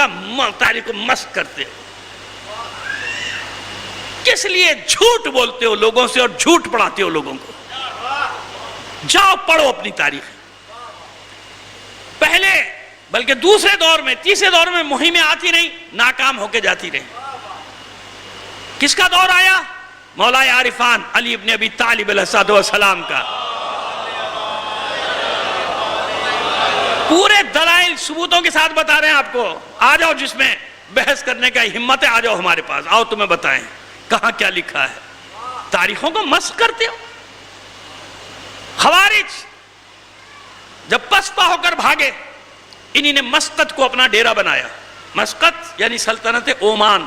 کو مسخ کرتے ہو؟ کس لیے جھوٹ بولتے ہو لوگوں سے اور جھوٹ پڑھاتے ہو لوگوں کو؟ جاؤ پڑھو اپنی تاریخ. پہلے بلکہ دوسرے دور میں، تیسرے دور میں مہمیں آتی رہیں، ناکام ہو کے جاتی رہیں. کس کا دور آیا؟ مولا عارفان علی ابن ابی طالب علیہ السلام کا. پورے دلائل ثبوتوں کے ساتھ بتا رہے ہیں آپ کو. آ جاؤ، جس میں بحث کرنے کا ہمت ہے آ جاؤ ہمارے پاس. آؤ تمہیں بتائیں کہاں کیا لکھا ہے. تاریخوں کو مسخ کرتے ہو. خوارج جب پسپا ہو کر بھاگے، انہی نے مسقط کو اپنا ڈیرا بنایا. مسقط یعنی سلطنت عمان.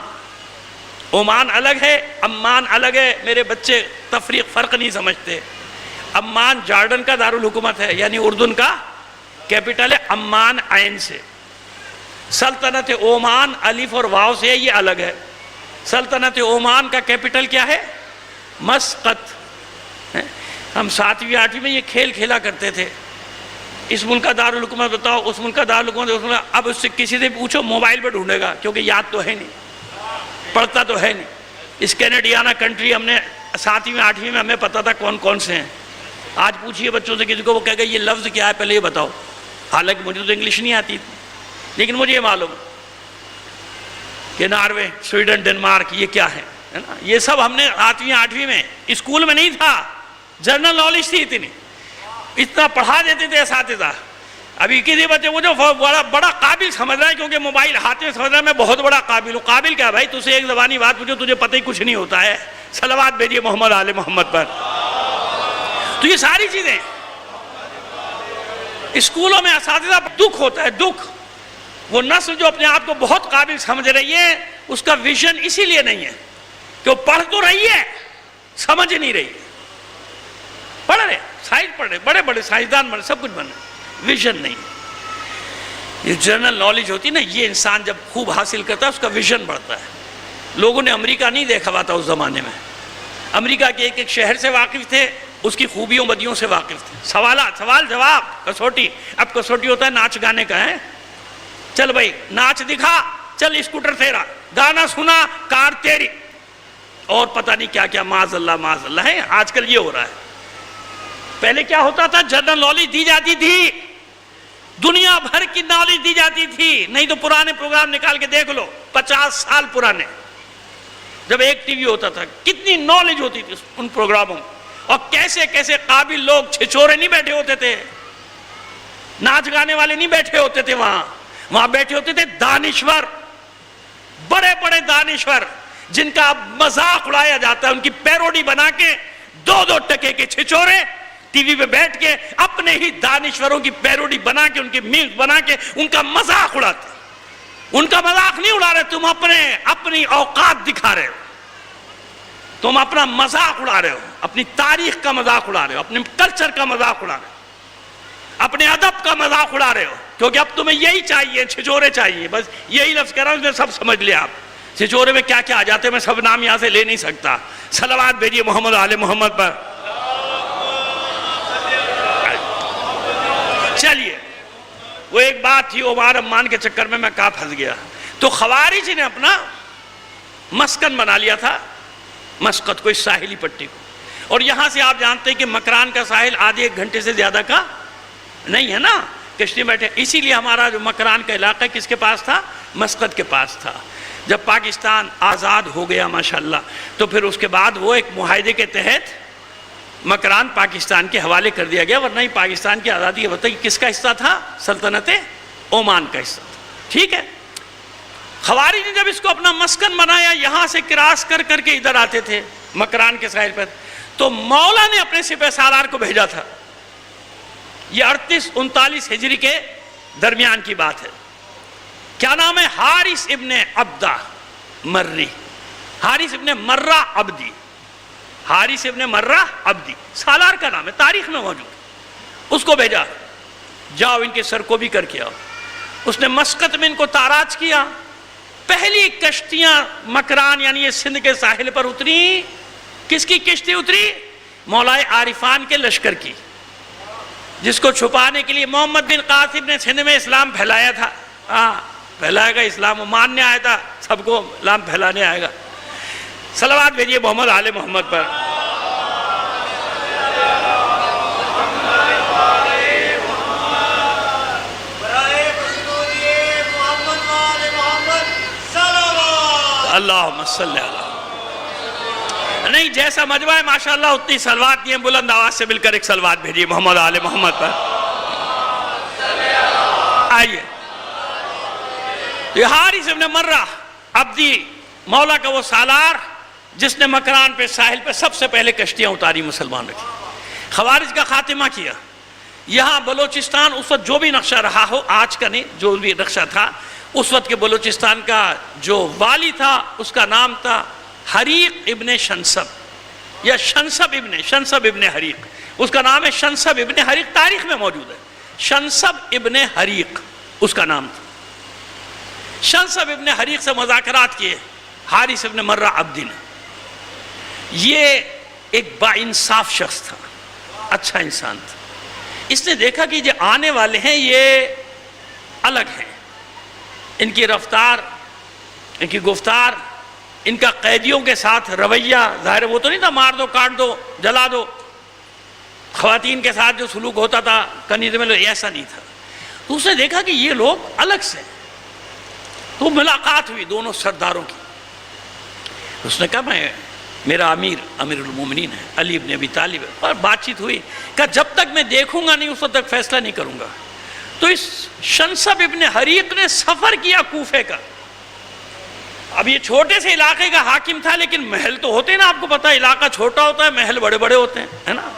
عمان الگ ہے، عمان الگ ہے. میرے بچے تفریق فرق نہیں سمجھتے. عمان جارڈن کا دارالحکومت ہے، یعنی اردن کا کیپٹل ہے عمان عین سے. سلطنت عمان الف اور واو سے ہے، یہ الگ ہے. سلطنت عمان کا کیپٹل کیا ہے؟ مسقط. ہم 7ویں 8ویں میں یہ کھیل کھیلا کرتے تھے، اس ملک کا دارالحکومت بتاؤ، اس ملک کا دارالحکومت. اب اس سے کسی سے پوچھو موبائل پہ ڈھونڈے گا، کیونکہ یاد تو ہے نہیں، پڑھتا تو ہے نہیں. اس کینیڈیانا کنٹری ہم نے 7ویں 8ویں میں ہمیں پتا تھا کون کون سے ہیں. آج پوچھئے بچوں سے کسی کو، وہ کہے گا یہ لفظ کیا ہے پہلے یہ بتاؤ. حالانکہ مجھے تو انگلش نہیں آتی تھی، لیکن مجھے یہ معلوم کہ ناروے، سویڈن، ڈنمارک یہ کیا ہے نا. یہ سب ہم نے 7ویں 8ویں میں، اسکول میں نہیں تھا، جنرل نالج تھی اتنی، اتنا پڑھا دیتے تھے اساتذہ. ابھی کسی بچے کو جو بڑا قابل سمجھ رہا ہے کیونکہ موبائل ہاتھ میں سمجھ رہا ہے میں بہت بڑا قابل ہوں. قابل کیا بھائی؟ تجھے ایک زبانی بات پوچھو تجھے پتہ ہی کچھ نہیں ہوتا ہے. صلوات بھیجیے محمد آل محمد پر. تو یہ ساری چیزیں اسکولوں میں اساتذہ دکھ ہوتا ہے، دکھ. وہ نسل جو اپنے آپ کو بہت قابل سمجھ رہی ہے اس کا ویژن اسی لیے نہیں ہے کہ وہ پڑھ تو رہی ہے، سمجھ نہیں رہی ہے. پڑھ رہے سائنس پڑھ رہے، بڑے بڑے سائنسدان بن رہے، سب کچھ بن رہے، ویژن نہیں. یہ جنرل نالج ہوتی نا، یہ انسان جب خوب حاصل کرتا ہے اس کا ویژن بڑھتا ہے. لوگوں نے امریکہ نہیں دیکھا ہوا تھا اس زمانے میں. امریکہ کے ایک ایک شہر سے واقف تھے، اس کی خوبیوں بدیوں سے واقف تھے. سوال جواب، کسوٹی. اب کسوٹی ہوتا ہے ناچ گانے کا ہے. چل بھائی ناچ دکھا، چل اسکوٹر تیرا، گانا سنا، کار تیری، اور پتہ نہیں کیا کیا. معاذ اللہ ہے. آج کل یہ ہو رہا ہے. پہلے کیا ہوتا تھا؟ جنرل نالج دی جاتی تھی، دنیا بھر کی نالج دی جاتی تھی. نہیں تو پرانے پروگرام نکال کے دیکھ لو، 50 سال پرانے، جب ایک ٹی وی ہوتا تھا کتنی نالج ہوتی تھی ان پروگراموں میں. اور کیسے کیسے قابل لوگ، چھچورے نہیں بیٹھے ہوتے تھے، ناچ گانے والے نہیں بیٹھے ہوتے تھے. وہاں بیٹھے ہوتے تھے دانشور، بڑے بڑے دانشور جن کا مذاق اڑایا جاتا ہے. ان کی پیروڈی بنا کے 2-2 ٹکے کے چھچورے ٹی وی پہ بیٹھ کے اپنے ہی دانشوروں کی پیروڈی بنا کے، ان کے میمز بنا کے ان کا مذاق اڑاتے. ان کا مذاق نہیں اڑا رہے تم، اپنی اوقات دکھا رہے ہو. تم اپنا مذاق اڑا رہے ہو، اپنی تاریخ کا مذاق اڑا رہے ہو، اپنے کلچر کا مذاق اڑا رہے ہو، اپنے ادب کا مذاق اڑا رہے ہو. کیونکہ اب تمہیں یہی چاہیے، چھچورے چاہیے. بس یہی لفظ کہہ رہا ہوں، اس میں سب سمجھ لیا آپ. چھچورے میں کیا کیا آ جاتے ہیں، میں سب نام یہاں سے لے نہیں سکتا. صلوات بھیجیے محمد آل محمد پر. چلیے، وہ ایک بات تھی، عمر عمان کے چکر میں کہاں پھنس گیا. تو خوارج نے اپنا مسکن بنا لیا تھا مسقط کو، اس ساحلی پٹی کو. اور یہاں سے آپ جانتے ہیں کہ مکران کا ساحل آدھے 1 گھنٹے سے زیادہ کا نہیں ہے نا، کشتی بیٹھے. اسی لیے ہمارا جو مکران کا علاقہ کس کے پاس تھا؟ مسقط کے پاس تھا. جب پاکستان آزاد ہو گیا ماشاءاللہ، تو پھر اس کے بعد وہ ایک معاہدے کے تحت مکران پاکستان کے حوالے کر دیا گیا. ورنہ ہی پاکستان کی آزادی کے وقت کس کا حصہ تھا؟ سلطنت عمان کا حصہ تھا. ٹھیک ہے. خوارج نے جب اس کو اپنا مسکن بنایا، یہاں سے کراس کر کر کے ادھر آتے تھے مکران کے ساحل پر، تو مولا نے اپنے سپہ سالار کو بھیجا تھا. یہ 38-39 ہجری کے درمیان کی بات ہے. کیا نام ہے؟ حارث ابن عبدہ مری، حارث ابن مرہ عبدی، حارث ابن مرہ عبدی سالار کا نام ہے، تاریخ میں موجود. اس کو بھیجا، جاؤ ان کے سرکوبی کر کے آؤ. اس نے مسقط میں ان کو تاراج کیا. پہلی کشتیاں مکران یعنی یہ سندھ کے ساحل پر اتری. کس کی کشتی اتری؟ مولائے عارفان کے لشکر کی، جس کو چھپانے کے لیے محمد بن قاسم نے سندھ میں اسلام پھیلایا تھا. پھیلائے گا اسلام، وہ ماننے آیا تھا، سب کو اسلام پھیلانے آئے گا. صلوات بھیجیے محمد آل محمد پر. اللہم صلی اللہ. نہیں، جیسا مجمع ہے ماشاءاللہ اتنی صلوات نہیں ہے. بلند آواز سے مل کر ایک صلوات بھیجیے محمد آل محمد پر. آئیے. یہ حارث ابن مرہ عبدی مولا کا وہ سالار جس نے مکران پہ ساحل پہ سب سے پہلے کشتیاں اتاری، مسلمان رکھی، خوارج کا خاتمہ کیا. یہاں بلوچستان اس وقت جو بھی نقشہ رہا ہو، آج کا نہیں، جو بھی نقشہ تھا اس وقت کے بلوچستان کا جو والی تھا اس کا نام تھا حریق ابن شنسب، یا شنسب ابن حریق. اس کا نام ہے شنسب ابن حریق، تاریخ میں موجود ہے. شنسب ابن حریق اس کا نام تھا. شنسب ابن حریق سے مذاکرات کیے. حارث ابن مرہ عبدی نے، یہ ایک با انصاف شخص تھا، اچھا انسان تھا. اس نے دیکھا کہ جو آنے والے ہیں یہ الگ ہیں، ان کی رفتار، ان کی گفتار، ان کا قیدیوں کے ساتھ رویہ، ظاہر وہ تو نہیں تھا مار دو کاٹ دو جلا دو، خواتین کے ساتھ جو سلوک ہوتا تھا کنیز میں، ایسا نہیں تھا. تو اس نے دیکھا کہ یہ لوگ الگ سے. تو ملاقات ہوئی دونوں سرداروں کی. اس نے کہا میرا امیر المومنین ہے، علی ابن ابی طالب ہے. اور بات چیت ہوئی. کہا جب تک میں دیکھوں گا نہیں اس وقت تک فیصلہ نہیں کروں گا. تو اس شنصب ابن حریق نے سفر کیا کوفے کا. اب یہ چھوٹے سے علاقے کا حاکم تھا، لیکن محل تو ہوتے ہیں نا، آپ کو پتا ہے علاقہ چھوٹا ہوتا ہے محل بڑے بڑے ہوتے ہیں، ہے نا.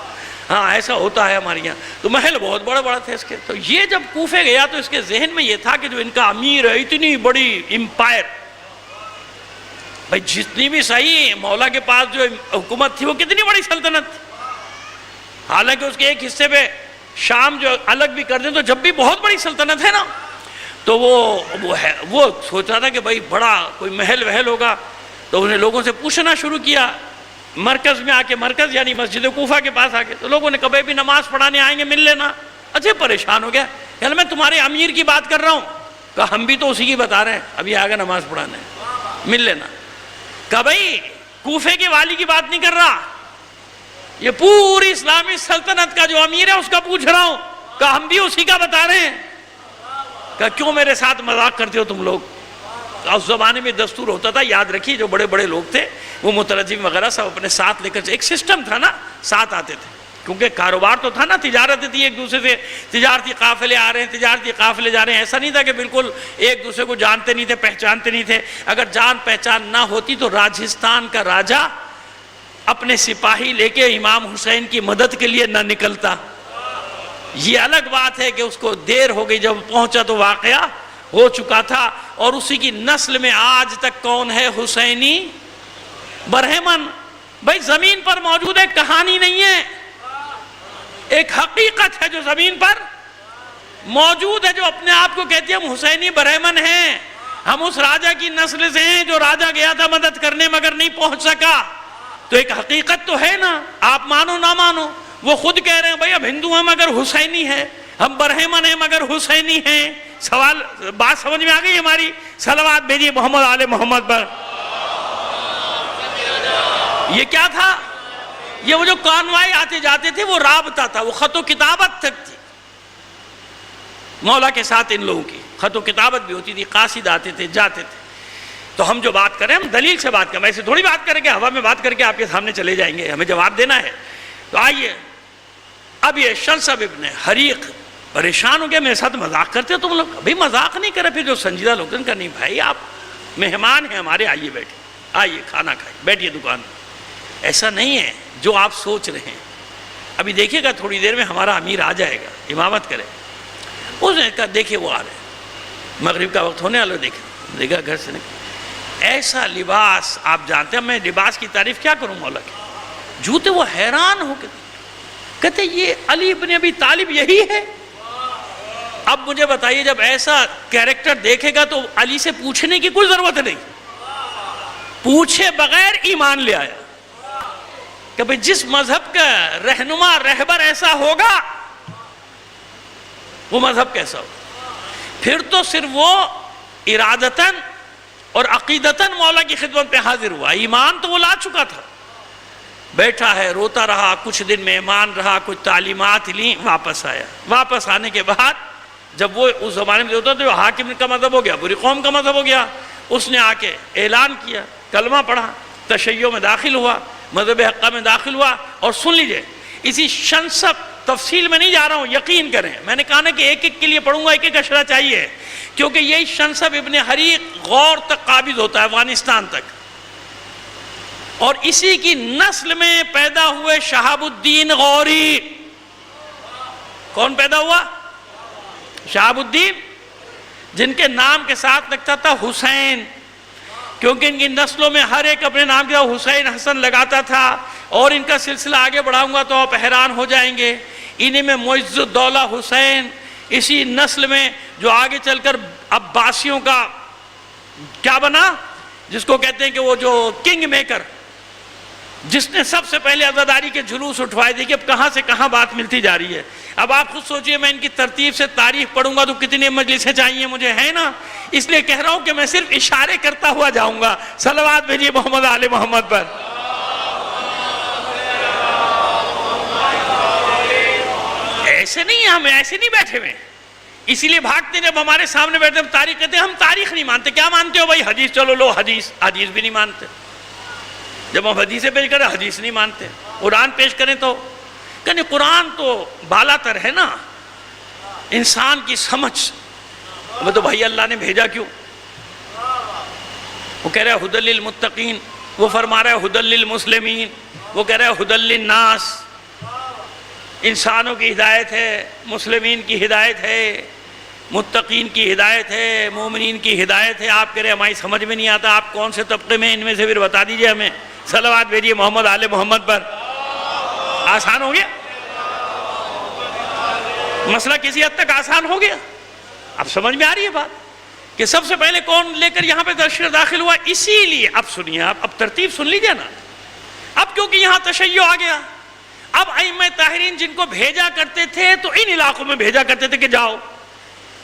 ہاں ایسا ہوتا ہے ہمارے یہاں. تو محل بہت بڑا بڑا تھے اس کے. تو یہ جب کوفے گیا تو اس کے ذہن میں یہ تھا کہ جو ان کا امیر ہے، اتنی بڑی امپائر، بھائی جتنی بھی صحیح مولا کے پاس جو حکومت تھی وہ کتنی بڑی سلطنت تھی. حالانکہ اس کے ایک حصے پہ شام جو الگ بھی کر دیں تو جب بھی بہت بڑی سلطنت ہے نا. تو وہ سوچ رہا تھا کہ بھائی بڑا کوئی محل وحل ہوگا. تو انہیں لوگوں سے پوچھنا شروع کیا، مرکز میں آ کے، مرکز یعنی مسجد کوفہ کے پاس آ کے. تو لوگوں نے کہا بھی نماز پڑھانے آئیں گے، مل لینا. اچھا پریشان ہو گیا، یعنی میں تمہارے امیر کی بات کر رہا ہوں. کہا ہم بھی تو اسی کی بتا رہے ہیں، ابھی آگے نماز پڑھانے مل لینا. کہا بھائی کوفے کے والی کی بات نہیں کر رہا، یہ پوری اسلامی سلطنت کا جو امیر ہے اس کا پوچھ رہا ہوں. کہا ہم بھی اسی کا بتا رہے ہیں. کہا کیوں میرے ساتھ مذاق کرتے ہو تم لوگ؟ اس زمانے میں دستور ہوتا تھا، یاد رکھیے جو بڑے بڑے لوگ تھے وہ مترجم وغیرہ سب اپنے ساتھ لے کر، ایک سسٹم تھا نا، ساتھ آتے تھے. کیونکہ کاروبار تو تھا نا، تجارت تھی ایک دوسرے سے، تجارتی قافلے آ رہے ہیں، تجارتی قافلے جا رہے ہیں. ایسا نہیں تھا کہ بالکل ایک دوسرے کو جانتے نہیں تھے، پہچانتے نہیں تھے. اگر جان پہچان نہ ہوتی تو راجستھان کا راجہ اپنے سپاہی لے کے امام حسین کی مدد کے لیے نہ نکلتا. یہ الگ بات ہے کہ اس کو دیر ہو گئی، جب پہنچا تو واقعہ ہو چکا تھا. اور اسی کی نسل میں آج تک کون ہے؟ حسینی برہمن. بھائی زمین پر موجود ہے، کہانی نہیں ہے، ایک حقیقت ہے جو زمین پر موجود ہے، جو اپنے آپ کو کہتی ہے ہم حسینی برہمن ہیں، ہم اس راجہ کی نسل سے ہیں جو راجہ گیا تھا مدد کرنے مگر نہیں پہنچ سکا. تو ایک حقیقت تو ہے نا، آپ مانو نہ مانو. وہ خود کہہ رہے ہیں بھائی ہم ہندو ہیں مگر حسینی ہیں، ہم برہمن ہیں مگر حسینی ہیں. سوال بات سمجھ میں آ گئی ہماری؟ صلوات بھیجیے محمد آل محمد پر. یہ کیا تھا؟ یہ وہ جو کانوائی آتے جاتے تھے وہ رابطہ تھا، وہ خط و کتابت تک تھی مولا کے ساتھ. ان لوگوں کی خط و کتابت بھی ہوتی تھی، قاصد آتے تھے جاتے تھے. تو ہم جو بات کریں ہم دلیل سے بات کریں، ایسے تھوڑی بات کریں گے ہوا میں بات کر کے آپ کے سامنے چلے جائیں گے، ہمیں جواب دینا ہے. تو آئیے اب یہ شنصب ابن حریق پریشان ہو گیا، میرے ساتھ مذاق کرتے ہو تم لوگ. بھائی مذاق نہیں کرے، پھر جو سنجیدہ لوگ ان کا نہیں. بھائی آپ مہمان ہیں ہمارے، آئیے بیٹھے، آئیے کھانا کھائیے، بیٹھیے دکان میں. ایسا نہیں ہے جو آپ سوچ رہے ہیں. ابھی دیکھیے گا تھوڑی دیر میں ہمارا امیر آ جائے گا، امامت کرے. اس نے کہا دیکھیے وہ آ رہے ہیں، مغرب کا وقت ہونے والا. دیکھا گھر سے نکل ایسا لباس، آپ جانتے ہیں میں لباس کی تعریف کیا کروں مولا کے. جوتے وہ حیران ہو کے کہتے یہ علی ابن ابی طالب یہی ہے. اب مجھے بتائیے جب ایسا کیریکٹر دیکھے گا تو علی سے پوچھنے کی کوئی ضرورت نہیں، پوچھے بغیر ایمان لے آیا کہ بھئی جس مذہب کا رہنما رہبر ایسا ہوگا وہ مذہب کیسا ہوگا. پھر تو صرف وہ ارادتاً اور عقیدتاً مولا کی خدمت پہ حاضر ہوا، ایمان تو وہ لا چکا تھا. بیٹھا ہے، روتا رہا، کچھ دن مہمان رہا، کچھ تعلیمات لیں، واپس آیا. واپس آنے کے بعد جب وہ اس زمانے میں ہوتا تو حاکم کا مذہب ہو گیا، پوری قوم کا مذہب ہو گیا. اس نے آ کے اعلان کیا، کلمہ پڑھا، تشیع میں داخل ہوا، مذہب حقہ میں داخل ہوا. اور سن لیجئے اسی شنصب، تفصیل میں نہیں جا رہا ہوں، یقین کریں، میں نے کہا نا کہ ایک ایک کے لیے پڑھوں گا، ایک ایک اشرہ چاہیے، کیونکہ یہی شنصب ابن حریق غور تک قابض ہوتا ہے، افغانستان تک. اور اسی کی نسل میں پیدا ہوئے شہاب الدین غوری. کون پیدا ہوا؟ شہاب الدین، جن کے نام کے ساتھ لگتا تھا حسین، کیونکہ ان کی نسلوں میں ہر ایک اپنے نام کے حسین حسن لگاتا تھا. اور ان کا سلسلہ آگے بڑھاؤں گا تو آپ حیران ہو جائیں گے. انہی میں معز الدولہ حسین، اسی نسل میں جو آگے چل کر عباسیوں کا کیا بنا، جس کو کہتے ہیں کہ وہ جو کنگ میکر، جس نے سب سے پہلے عزاداری کے جلوس اٹھوائے. دیکھیے اب کہاں سے کہاں بات ملتی جا رہی ہے. اب آپ خود سوچئے میں ان کی ترتیب سے تاریخ پڑھوں گا تو کتنی مجلسیں چاہیے مجھے، ہے نا؟ اس لیے کہہ رہا ہوں کہ میں صرف اشارے کرتا ہوا جاؤں گا. صلوات بھیجیے محمد آل محمد پر. ایسے نہیں، ہم ایسے نہیں بیٹھے ہوئے، اسی لیے بھاگتے جب ہمارے سامنے بیٹھتے ہم تاریخ کہتے ہیں. ہم تاریخ نہیں مانتے. کیا مانتے ہو بھائی؟ حدیث. چلو لو حدیث. حدیث بھی نہیں مانتے. جب ہم حدیثیں پیش کریں حدیث نہیں مانتے. قرآن پیش کریں تو کہنے قرآن تو بالا تر ہے نا، انسان کی سمجھ. وہ تو بھائی اللہ نے بھیجا کیوں؟ وہ کہہ رہا ہے ھدی للمتقین، وہ فرما رہا ہے ھدی للمسلمین، وہ کہہ رہا ہے ھدی للناس. انسانوں کی ہدایت ہے، مسلمین کی ہدایت ہے، متقین کی ہدایت ہے، مومنین کی ہدایت ہے. آپ کہہ رہے ہیں ہماری سمجھ میں نہیں آتا. آپ کون سے طبقے میں ان میں سے پھر بتا دیجئے ہمیں. صلوات بھیجیے محمد آل محمد پر. آسان ہو گیا مسئلہ، کسی حد تک آسان ہو گیا. اب سمجھ میں آ رہی ہے بات کہ سب سے پہلے کون لے کر یہاں پہ تشیع داخل ہوا. اسی لیے اب سنیے، اب ترتیب سن لیجئے نا. اب کیونکہ یہاں تشیع آ گیا، اب ائمہ طاہرین جن کو بھیجا کرتے تھے تو ان علاقوں میں بھیجا کرتے تھے کہ جاؤ،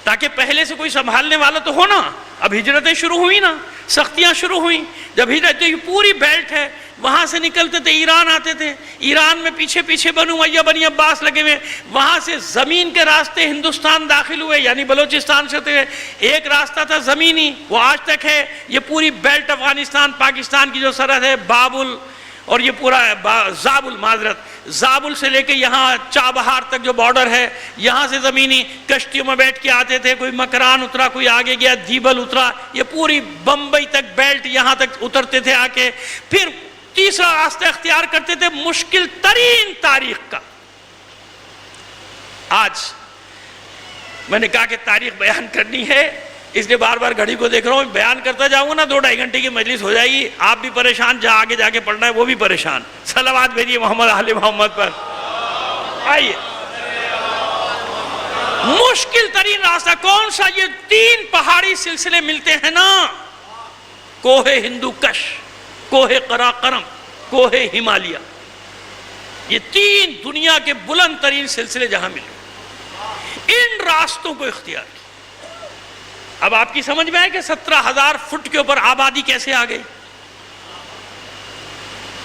تاکہ پہلے سے کوئی سنبھالنے والا تو ہو نا. اب ہجرتیں شروع ہوئی نا، سختیاں شروع ہوئیں. جب ہجرت، یہ پوری بیلٹ ہے، وہاں سے نکلتے تھے ایران آتے تھے. ایران میں پیچھے پیچھے بنو امیہ بنی عباس لگے ہوئے. وہاں سے زمین کے راستے ہندوستان داخل ہوئے، یعنی بلوچستان سے تھے. ایک راستہ تھا زمینی، وہ آج تک ہے. یہ پوری بیلٹ افغانستان پاکستان کی جو سرحد ہے، بابل اور یہ پورا زابل، معذرت زابل سے لے کے یہاں چابہار تک جو بارڈر ہے، یہاں سے زمینی کشتیوں میں بیٹھ کے آتے تھے. کوئی مکران اترا، کوئی آگے گیا دیبل اترا. یہ پوری بمبئی تک بیلٹ یہاں تک اترتے تھے آ کے. پھر تیسرا راستہ اختیار کرتے تھے مشکل ترین تاریخ کا. آج میں نے کہا کہ تاریخ بیان کرنی ہے، اس لیے بار بار گھڑی کو دیکھ رہا ہوں. بیان کرتا جاؤں گا نا 2-2.5 گھنٹے کی مجلس ہو جائے گی. آپ بھی پریشان، جہاں آگے جا کے پڑھنا ہے وہ بھی پریشان. صلوات بھیجیے محمد آل محمد پر. آئیے، مشکل ترین راستہ کون سا؟ یہ 3 پہاڑی سلسلے ملتے ہیں نا، کوہ ہندو کش، کوہ قراقرم، کوہ ہمالیہ. یہ 3 دنیا کے بلند ترین سلسلے جہاں ملے، ان راستوں کو اختیار کیا. اب آپ کی سمجھ میں آئے کہ 17,000 فٹ کے اوپر آبادی کیسے آ گئی؟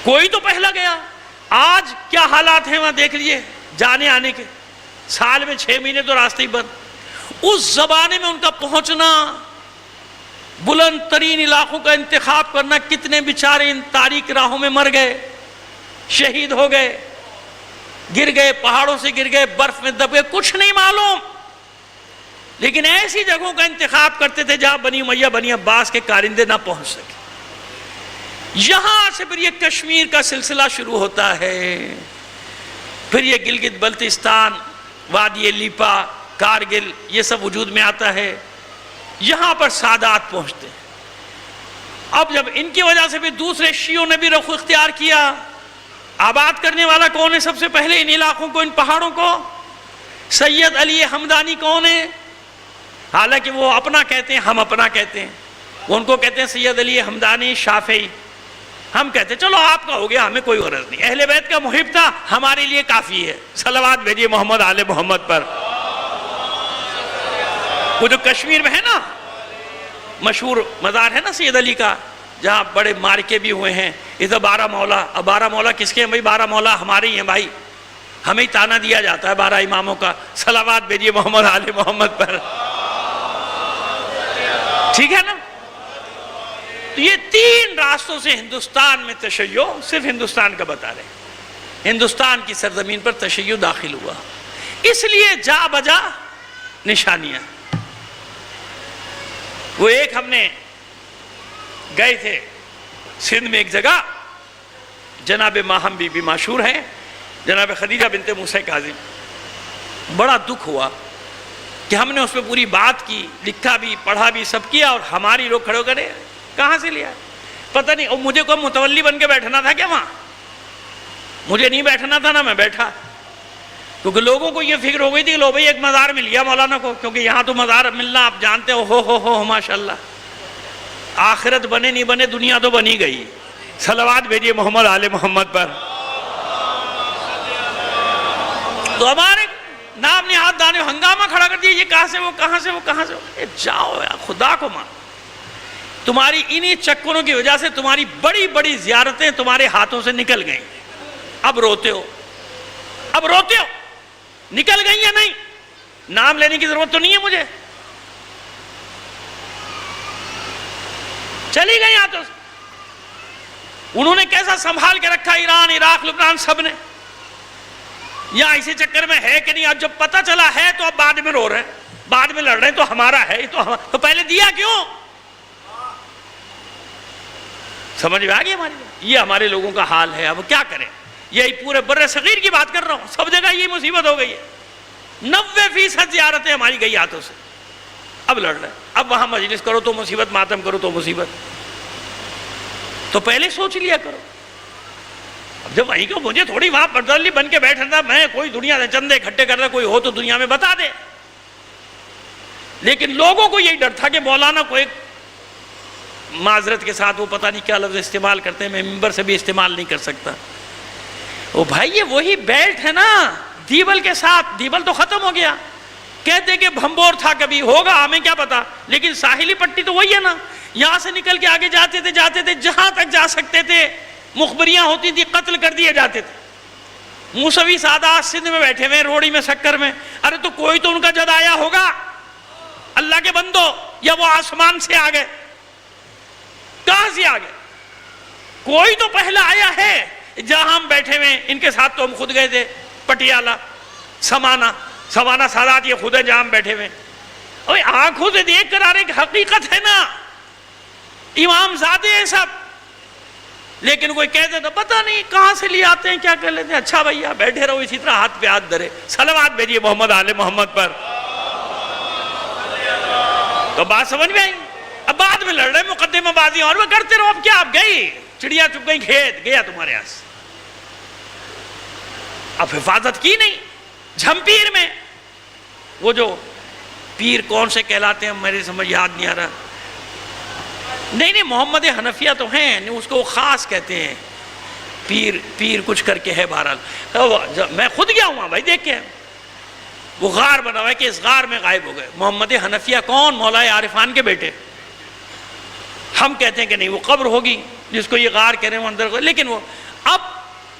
کوئی تو پہلا گیا. آج کیا حالات ہیں وہاں دیکھ لیجئے جانے آنے کے. سال میں 6 مہینے تو راستے ہی بند. اس زمانے میں ان کا پہنچنا، بلند ترین علاقوں کا انتخاب کرنا. کتنے بیچارے ان تاریک راہوں میں مر گئے، شہید ہو گئے، گر گئے، پہاڑوں سے گر گئے، برف میں دب گئے، کچھ نہیں معلوم. لیکن ایسی جگہوں کا انتخاب کرتے تھے جہاں بنی امیہ بنی عباس کے کارندے نہ پہنچ سکے. یہاں سے پھر یہ کشمیر کا سلسلہ شروع ہوتا ہے. پھر یہ گلگت بلتستان، وادی لیپا، کارگل، یہ سب وجود میں آتا ہے. یہاں پر سادات پہنچتے ہیں. اب جب ان کی وجہ سے بھی دوسرے شیعوں نے بھی رخ اختیار کیا. آباد کرنے والا کون ہے سب سے پہلے ان علاقوں کو، ان پہاڑوں کو؟ سید علی حمدانی کون ہے؟ حالانکہ وہ اپنا کہتے ہیں، ہم اپنا کہتے ہیں. وہ ان کو کہتے ہیں سید علی حمدانی شافعی. ہم کہتے ہیں چلو آپ کا ہو گیا، ہمیں کوئی غرض نہیں. اہل بیت کا محب تھا، ہمارے لیے کافی ہے. صلوات بھیجیے محمد آل محمد پر. وہ جو کشمیر میں ہے نا مشہور مزار ہے نا سید علی کا، جہاں بڑے مارکے بھی ہوئے ہیں. ادھر 12 مولا. اب 12 مولا کس کے ہیں بھائی؟ 12 مولا ہمارے ہی ہیں بھائی. ہمیں ہی تانا دیا جاتا ہے 12 اماموں کا. صلوات بھیجیے محمد آل محمد پر. ٹھیک ہے نا؟ تو یہ 3 راستوں سے ہندوستان میں تشیع، صرف ہندوستان کا بتا رہے ہیں، ہندوستان کی سرزمین پر تشیع داخل ہوا. اس لیے جا بجا نشانیاں. وہ ایک ہم نے گئے تھے سندھ میں ایک جگہ، جناب ماہم بی بی مشہور ہے، جناب خدیجہ بنت موسیٰ کاظم. بڑا دکھ ہوا کہ ہم نے اس پہ پوری بات کی، لکھا بھی، پڑھا بھی، سب کیا، اور ہماری لوگ کھڑے ہو کر کہاں سے لیا پتہ نہیں. اور مجھے کوئی متولی بن کے بیٹھنا تھا کیا وہاں؟ مجھے نہیں بیٹھنا تھا نا، میں بیٹھا. کیونکہ لوگوں کو یہ فکر ہو گئی تھی کہ لو بھائی ایک مزار مل گیا مولانا کو، کیونکہ یہاں تو مزار ملنا آپ جانتے ہو ماشاءاللہ. آخرت بنے نہیں بنے دنیا تو بنی گئی. صلوات بھیجیے محمد آل محمد پر. تو ہمارے نام نے ہاتھ دانے ہنگامہ کھڑا کر دیا, یہ کہاں سے وہ کہاں سے وہ کہاں سے. جاؤ یار, خدا کو مان. تمہاری انہی چکروں کی وجہ سے تمہاری بڑی بڑی زیارتیں تمہارے ہاتھوں سے نکل گئیں. اب روتے ہو, اب روتے ہو. نکل گئی یا نہیں؟ نام لینے کی ضرورت تو نہیں ہے مجھے, چلی گئی ہاتھوں سے. انہوں نے کیسا سنبھال کے رکھا ایران, عراق, لبنان, سب نے. یا اسی چکر میں ہے کہ نہیں, اب جب پتہ چلا ہے تو اب بعد میں رو رہے ہیں, بعد میں لڑ رہے ہیں, تو ہمارا ہے تو پہلے دیا کیوں؟ سمجھ میں آ گئی ہماری. یہ ہمارے لوگوں کا حال ہے. اب کیا کریں؟ یہی پورے بر صغیر کی بات کر رہا ہوں, سب جگہ یہ مصیبت ہو گئی ہے. 90% زیارتیں ہماری گئی ہاتھوں سے. اب لڑ رہے ہیں, اب وہاں مجلس کرو تو مصیبت, ماتم کرو تو مصیبت. تو پہلے سوچ لیا کرو. اب جب وہیں کو مجھے تھوڑی وہاں پردلی بن کے بیٹھنا, میں کوئی دنیا سے چندے اکٹھے کرنا, کوئی ہو تو دنیا میں بتا دے. لیکن لوگوں کو یہی ڈر تھا کہ مولانا کو ایک معذرت کے ساتھ, وہ پتہ نہیں کیا لفظ استعمال کرتے ہیں, میں ممبر سے بھی استعمال نہیں کر سکتا. او بھائی, یہ وہی بیلٹ ہے نا دیبل کے ساتھ. دیبل تو ختم ہو گیا, کہتے کہ بھمبور تھا, کبھی ہوگا ہمیں کیا پتا, لیکن ساحلی پٹی تو وہی ہے نا. یہاں سے نکل کے آگے جاتے تھے جہاں تک جا سکتے تھے. مخبریاں ہوتی تھی, قتل کر دیے جاتے تھے. موسوی سادات سندھ میں بیٹھے ہوئے, روڑی میں, شکر میں. ارے تو کوئی تو ان کا جد آیا ہوگا اللہ کے بندو, یا وہ آسمان سے آ گئے؟ کہاں سے آ گئے؟ کوئی تو پہلا آیا ہے. جہاں ہم بیٹھے ہوئے ان کے ساتھ تو ہم خود گئے تھے, پٹیالہ, سمانا سادات, یہ خود ہے جہاں ہم بیٹھے ہوئے. اوہ آنکھوں سے دیکھ کر آ رہے, ایک حقیقت ہے نا, امام زادے ہیں سب. لیکن کوئی کہتے تو پتہ نہیں کہاں سے لے آتے ہیں, کیا کر لیتے ہیں. اچھا بھیا بیٹھے رہو اسی طرح, ہاتھ پہ ہاتھ دھرے. صلوات بھیجیے محمد آل محمد پر. تو بات سمجھ میں آئی؟ اب بعد میں لڑ رہے مقدمہ بازی اور وہ کرتے رہو. اب کیا, آپ گئی چڑیا چپ گئی, کھیت گیا تمہارے یہاں سے. اب حفاظت کی نہیں. جھمپیر میں وہ جو پیر کون سے کہلاتے ہیں, میرے سمجھ یاد نہیں آ رہا. نہیں محمد حنفیہ تو ہیں, اس کو خاص کہتے ہیں. پیر کچھ کر کے ہے. بہرحال میں خود گیا ہوں بھائی, دیکھ کے. وہ غار بنا ہوا ہے کہ اس غار میں غائب ہو گئے. محمد حنفیہ کون؟ مولا عارفان کے بیٹے. ہم کہتے ہیں کہ نہیں وہ قبر ہوگی جس کو یہ غار کہہ رہے ہیں, وہ اندر. لیکن وہ اب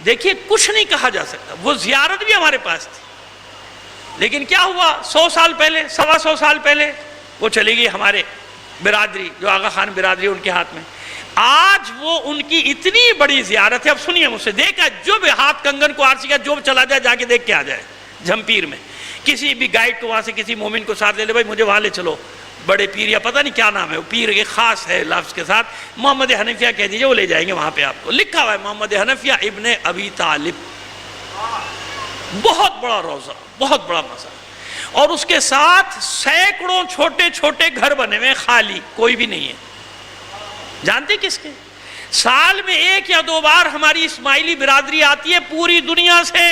دیکھیے کچھ نہیں کہا جا سکتا. وہ زیارت بھی ہمارے پاس تھی, لیکن کیا ہوا 100 سال پہلے, 125 سال پہلے وہ چلی گئی ہمارے برادری, جو آغا خان برادری ان کے ہاتھ میں. آج وہ ان کی اتنی بڑی زیارت ہے. اب سنیے مجھ سے, دیکھا جو بھی ہاتھ کنگن کو آرسی کا جو چلا جائے, جا کے دیکھ کے آ جائے. جھمپیر میں کسی بھی گائیڈ کو وہاں سے کسی مومن کو ساتھ لے لے, بھائی مجھے وہاں لے چلو. بڑے پیر یا پتہ نہیں کیا نام ہے, وہ پیر ایک خاص ہے لفظ کے ساتھ, محمد حنفیہ کہہ دیجئے, وہ لے جائیں گے وہاں پہ. آپ کو لکھا ہوا ہے محمد حنفیہ ابن ابی طالب. بہت بڑا روضہ, بہت بڑا مزار, اور اس کے ساتھ سینکڑوں چھوٹے چھوٹے گھر بنے ہوئے, خالی, کوئی بھی نہیں ہے. جانتے کس کے؟ سال میں 1 یا 2 بار ہماری اسماعیلی برادری آتی ہے پوری دنیا سے.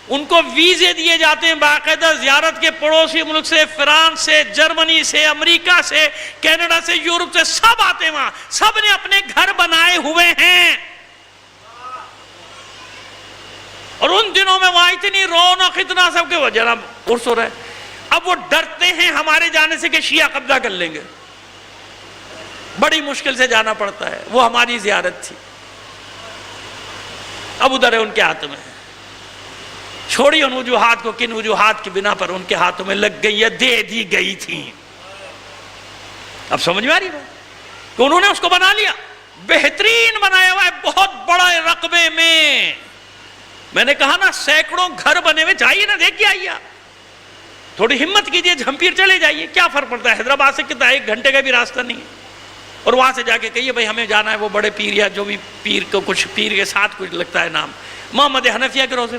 ان کو ویزے دیے جاتے ہیں باقاعدہ, زیارت کے پڑوسی ملک سے, فرانس سے, جرمنی سے, امریکہ سے, کینیڈا سے, یورپ سے, سب آتے ہیں وہاں. سب نے اپنے گھر بنائے ہوئے ہیں. اور ان دنوں میں وہاں اتنی رونق, اتنا سب کے, وہ جناب عرس ہو رہا ہے. اب وہ ڈرتے ہیں ہمارے جانے سے کہ شیعہ قبضہ کر لیں گے. بڑی مشکل سے جانا پڑتا ہے. وہ ہماری زیارت تھی. اب ادھر ہے ان کے ہاتھ میں. چھوڑی ان وجوہات کو, کن وجوہات کی بنا پر ان کے ہاتھوں میں لگ گئی یا دے دی گئی تھی. اب سمجھ میں آ رہی بات کہ انہوں نے اس کو بنا لیا, بہترین بنایا ہوا ہے, بہت بڑے رقبے میں. میں نے کہا نا سینکڑوں گھر بنے ہوئے, جائیے نا, دیکھ کے آئیے. تھوڑی ہمت کیجئے, جھمپیر چلے جائیے, کیا فرق پڑتا ہے. حیدرآباد سے کتنا 1 گھنٹے کا بھی راستہ نہیں ہے. اور وہاں سے جا کے کہیے بھائی ہمیں جانا ہے وہ بڑے پیر, یا جو بھی پیر کو کچھ پیر کے ساتھ کچھ لگتا ہے نام, محمد حنفیہ کے روزے,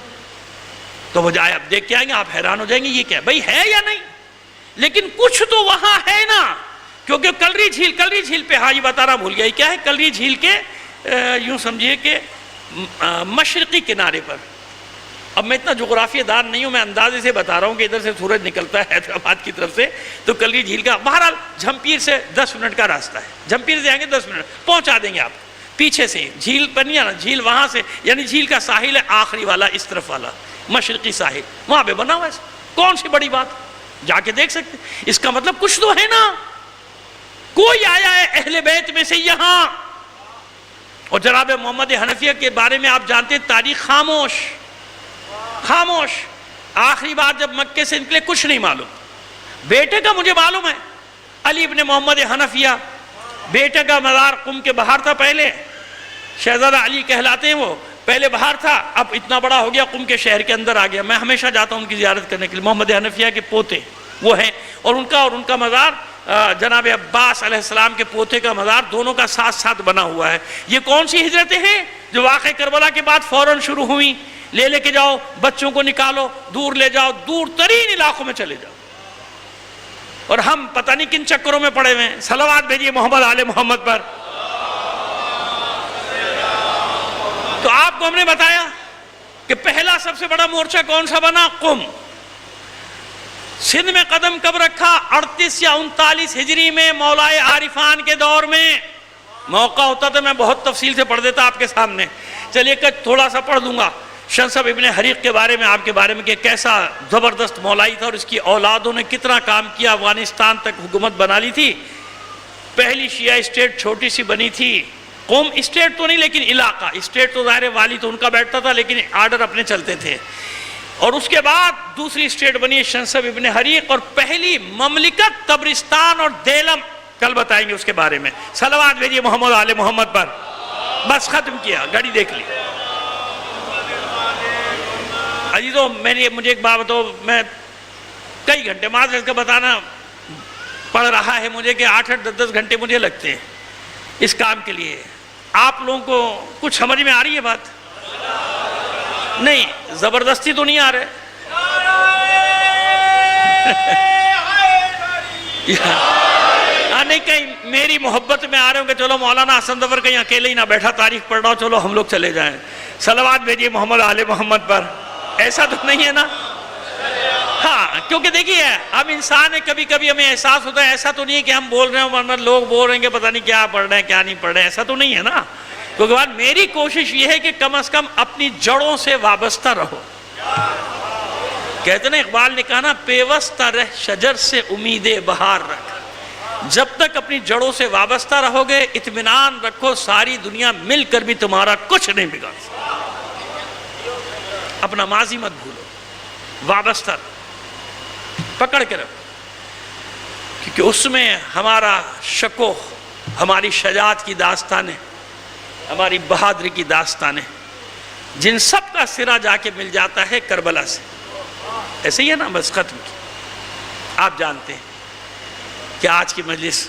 تو وہ جائے, آپ دیکھ کے آئیں گے, آپ حیران ہو جائیں گے یہ کیا بھائی ہے یا نہیں. لیکن کچھ تو وہاں ہے نا, کیونکہ کلری جھیل پہ, ہاں یہ بتا رہا بھول گیا, کیا ہے کلری جھیل کے یوں سمجھیے کہ مشرقی کنارے پر اب میں اتنا جغرافیہ دان نہیں ہوں، میں اندازے سے بتا رہا ہوں کہ ادھر سے سورج نکلتا ہے حیدرآباد کی طرف سے تو کلری جھیل کا، بہرحال جھمپیر سے 10 منٹ کا راستہ ہے، جھمپیر سے آئیں گے 10 منٹ پہنچا دیں گے آپ پیچھے سے جھیل پر نہیں آنا، جھیل وہاں سے، یعنی جھیل کا ساحل ہے آخری والا، اس طرف والا مشرقی ساحل، وہاں پہ بنا ہوا ہے، کون سی بڑی بات، جا کے دیکھ سکتے، اس کا مطلب کچھ تو ہے نا، کوئی آیا ہے اہل بیت میں سے یہاں۔ اور جناب محمد حنفیہ کے بارے میں آپ جانتے ہیں تاریخ خاموش خاموش، آخری بار جب مکے سے نکلے کچھ نہیں معلوم، بیٹے کا مجھے معلوم ہے علی ابن محمد حنفیہ، بیٹے کا مزار قم کے باہر تھا، پہلے شہزادہ علی کہلاتے ہیں وہ، پہلے باہر تھا، اب اتنا بڑا ہو گیا قم کے شہر کے اندر آ گیا، میں ہمیشہ جاتا ہوں ان کی زیارت کرنے کے لیے، محمد حنفیہ کے پوتے وہ ہیں، اور ان کا مزار جناب عباس علیہ السلام کے پوتے کا مزار دونوں کا ساتھ ساتھ بنا ہوا ہے۔ یہ کون سی ہجرتیں ہیں جو واقع کربلا کے بعد فوراً شروع ہوئیں؟ لے کے جاؤ بچوں کو، نکالو دور لے جاؤ، دور ترین علاقوں میں چلے جاؤ، اور ہم پتہ نہیں کن چکروں میں پڑے ہوئے ہیں۔ صلوات بھیجیے محمد آل محمد پر۔ تو آپ کو ہم نے بتایا کہ پہلا سب سے بڑا مورچہ کون سا بنا؟ قم۔ سندھ میں قدم کب رکھا؟ 38 یا 39 ہجری میں، مولائے عارفان کے دور میں۔ موقع ہوتا تو میں بہت تفصیل سے پڑھ دیتا آپ کے سامنے، چلیے کہ تھوڑا سا پڑھ دوں گا۔ شنصب ابن حریق کے بارے میں، آپ کے بارے میں، کہ کیسا زبردست مولائی تھا اور اس کی اولادوں نے کتنا کام کیا، افغانستان تک حکومت بنا لی تھی۔ پہلی شیعہ اسٹیٹ چھوٹی سی بنی تھی، قوم اسٹیٹ تو نہیں لیکن علاقہ، اسٹیٹ تو ظاہر والی تو ان کا بیٹھتا تھا لیکن آرڈر اپنے چلتے تھے۔ اور اس کے بعد دوسری اسٹیٹ بنی شنصب ابن حریق، اور پہلی مملکت تبرستان اور دیلم، کل بتائیں گے اس کے بارے میں۔ صلوات بھیجیے محمد آل محمد پر۔ بس ختم کیا، گھڑی دیکھ لی۔ عزیزو مجھے ایک بات بتاؤ، میں کئی گھنٹے معذرت کا بتانا پڑ رہا ہے مجھے کہ 8-8 10 گھنٹے مجھے لگتے ہیں اس کام کے لیے۔ آپ لوگوں کو کچھ سمجھ میں آ رہی ہے بات؟ نہیں، زبردستی تو نہیں آ رہے؟ نہیں کہیں میری محبت میں آ رہے ہوں کہ چلو مولانا حسن ظفر کہیں اکیلے ہی نہ بیٹھا تاریخ پڑھ رہا ہو، چلو ہم لوگ چلے جائیں۔ صلوات بھیجیے محمد آل محمد پر۔ ایسا تو نہیں ہے نا؟ ہاں، کیونکہ دیکھیے ہم انسان ہیں، کبھی کبھی ہمیں احساس ہوتا ہے، ایسا تو نہیں ہے کہ ہم بول رہے ہیں ورنہ لوگ بول رہے ہیں کہ پتہ نہیں کیا پڑھ رہے ہیں کیا نہیں پڑھ رہے ہیں، ایسا تو نہیں ہے نا؟ کیونکہ بات میری کوشش یہ ہے کہ کم از کم اپنی جڑوں سے وابستہ رہو۔ کہتے ہیں اقبال نے کہا نا، پیوستہ رہ شجر سے امید بہار رکھ۔ جب تک اپنی جڑوں سے وابستہ رہو گے، اطمینان رکھو ساری دنیا مل کر بھی تمہارا کچھ نہیں بگاڑ سکتی۔ اپنا ماضی مت بھولو، وابستہ پکڑ کے رکھو، کیونکہ اس میں ہمارا شکو، ہماری شجاعت کی داستانیں، ہماری بہادری کی داستانیں، جن سب کا سرا جا کے مل جاتا ہے کربلا سے۔ ایسے ہی ہے نا؟ بس ختم کی۔ آپ جانتے ہیں کہ آج کی مجلس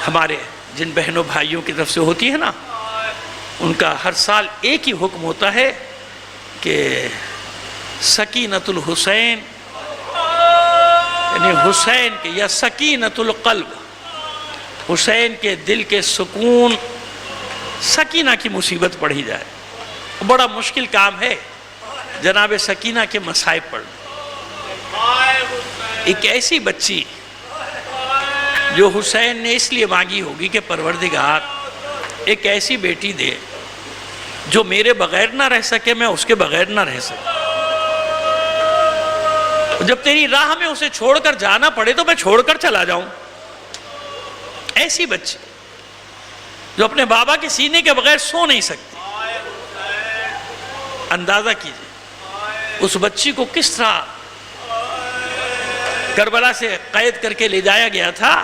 ہمارے جن بہنوں بھائیوں کی طرف سے ہوتی ہے نا، ان کا ہر سال ایک ہی حکم ہوتا ہے کہ سکینۃ الحسین، یعنی حسین کے، یا سکینۃ القلب، حسین کے دل کے سکون، سکینہ کی مصیبت پڑھی جائے۔ بڑا مشکل کام ہے جناب سکینہ کے مصائب پڑھنا۔ ایک ایسی بچی جو حسین نے اس لیے مانگی ہوگی کہ پروردگار ایک ایسی بیٹی دے جو میرے بغیر نہ رہ سکے، میں اس کے بغیر نہ رہ سکوں، جب تیری راہ میں اسے چھوڑ کر جانا پڑے تو میں چھوڑ کر چلا جاؤں۔ ایسی بچی جو اپنے بابا کے سینے کے بغیر سو نہیں سکتی۔ اندازہ کیجئے اس بچی کو کس طرح کربلا سے قید کر کے لے جایا گیا تھا،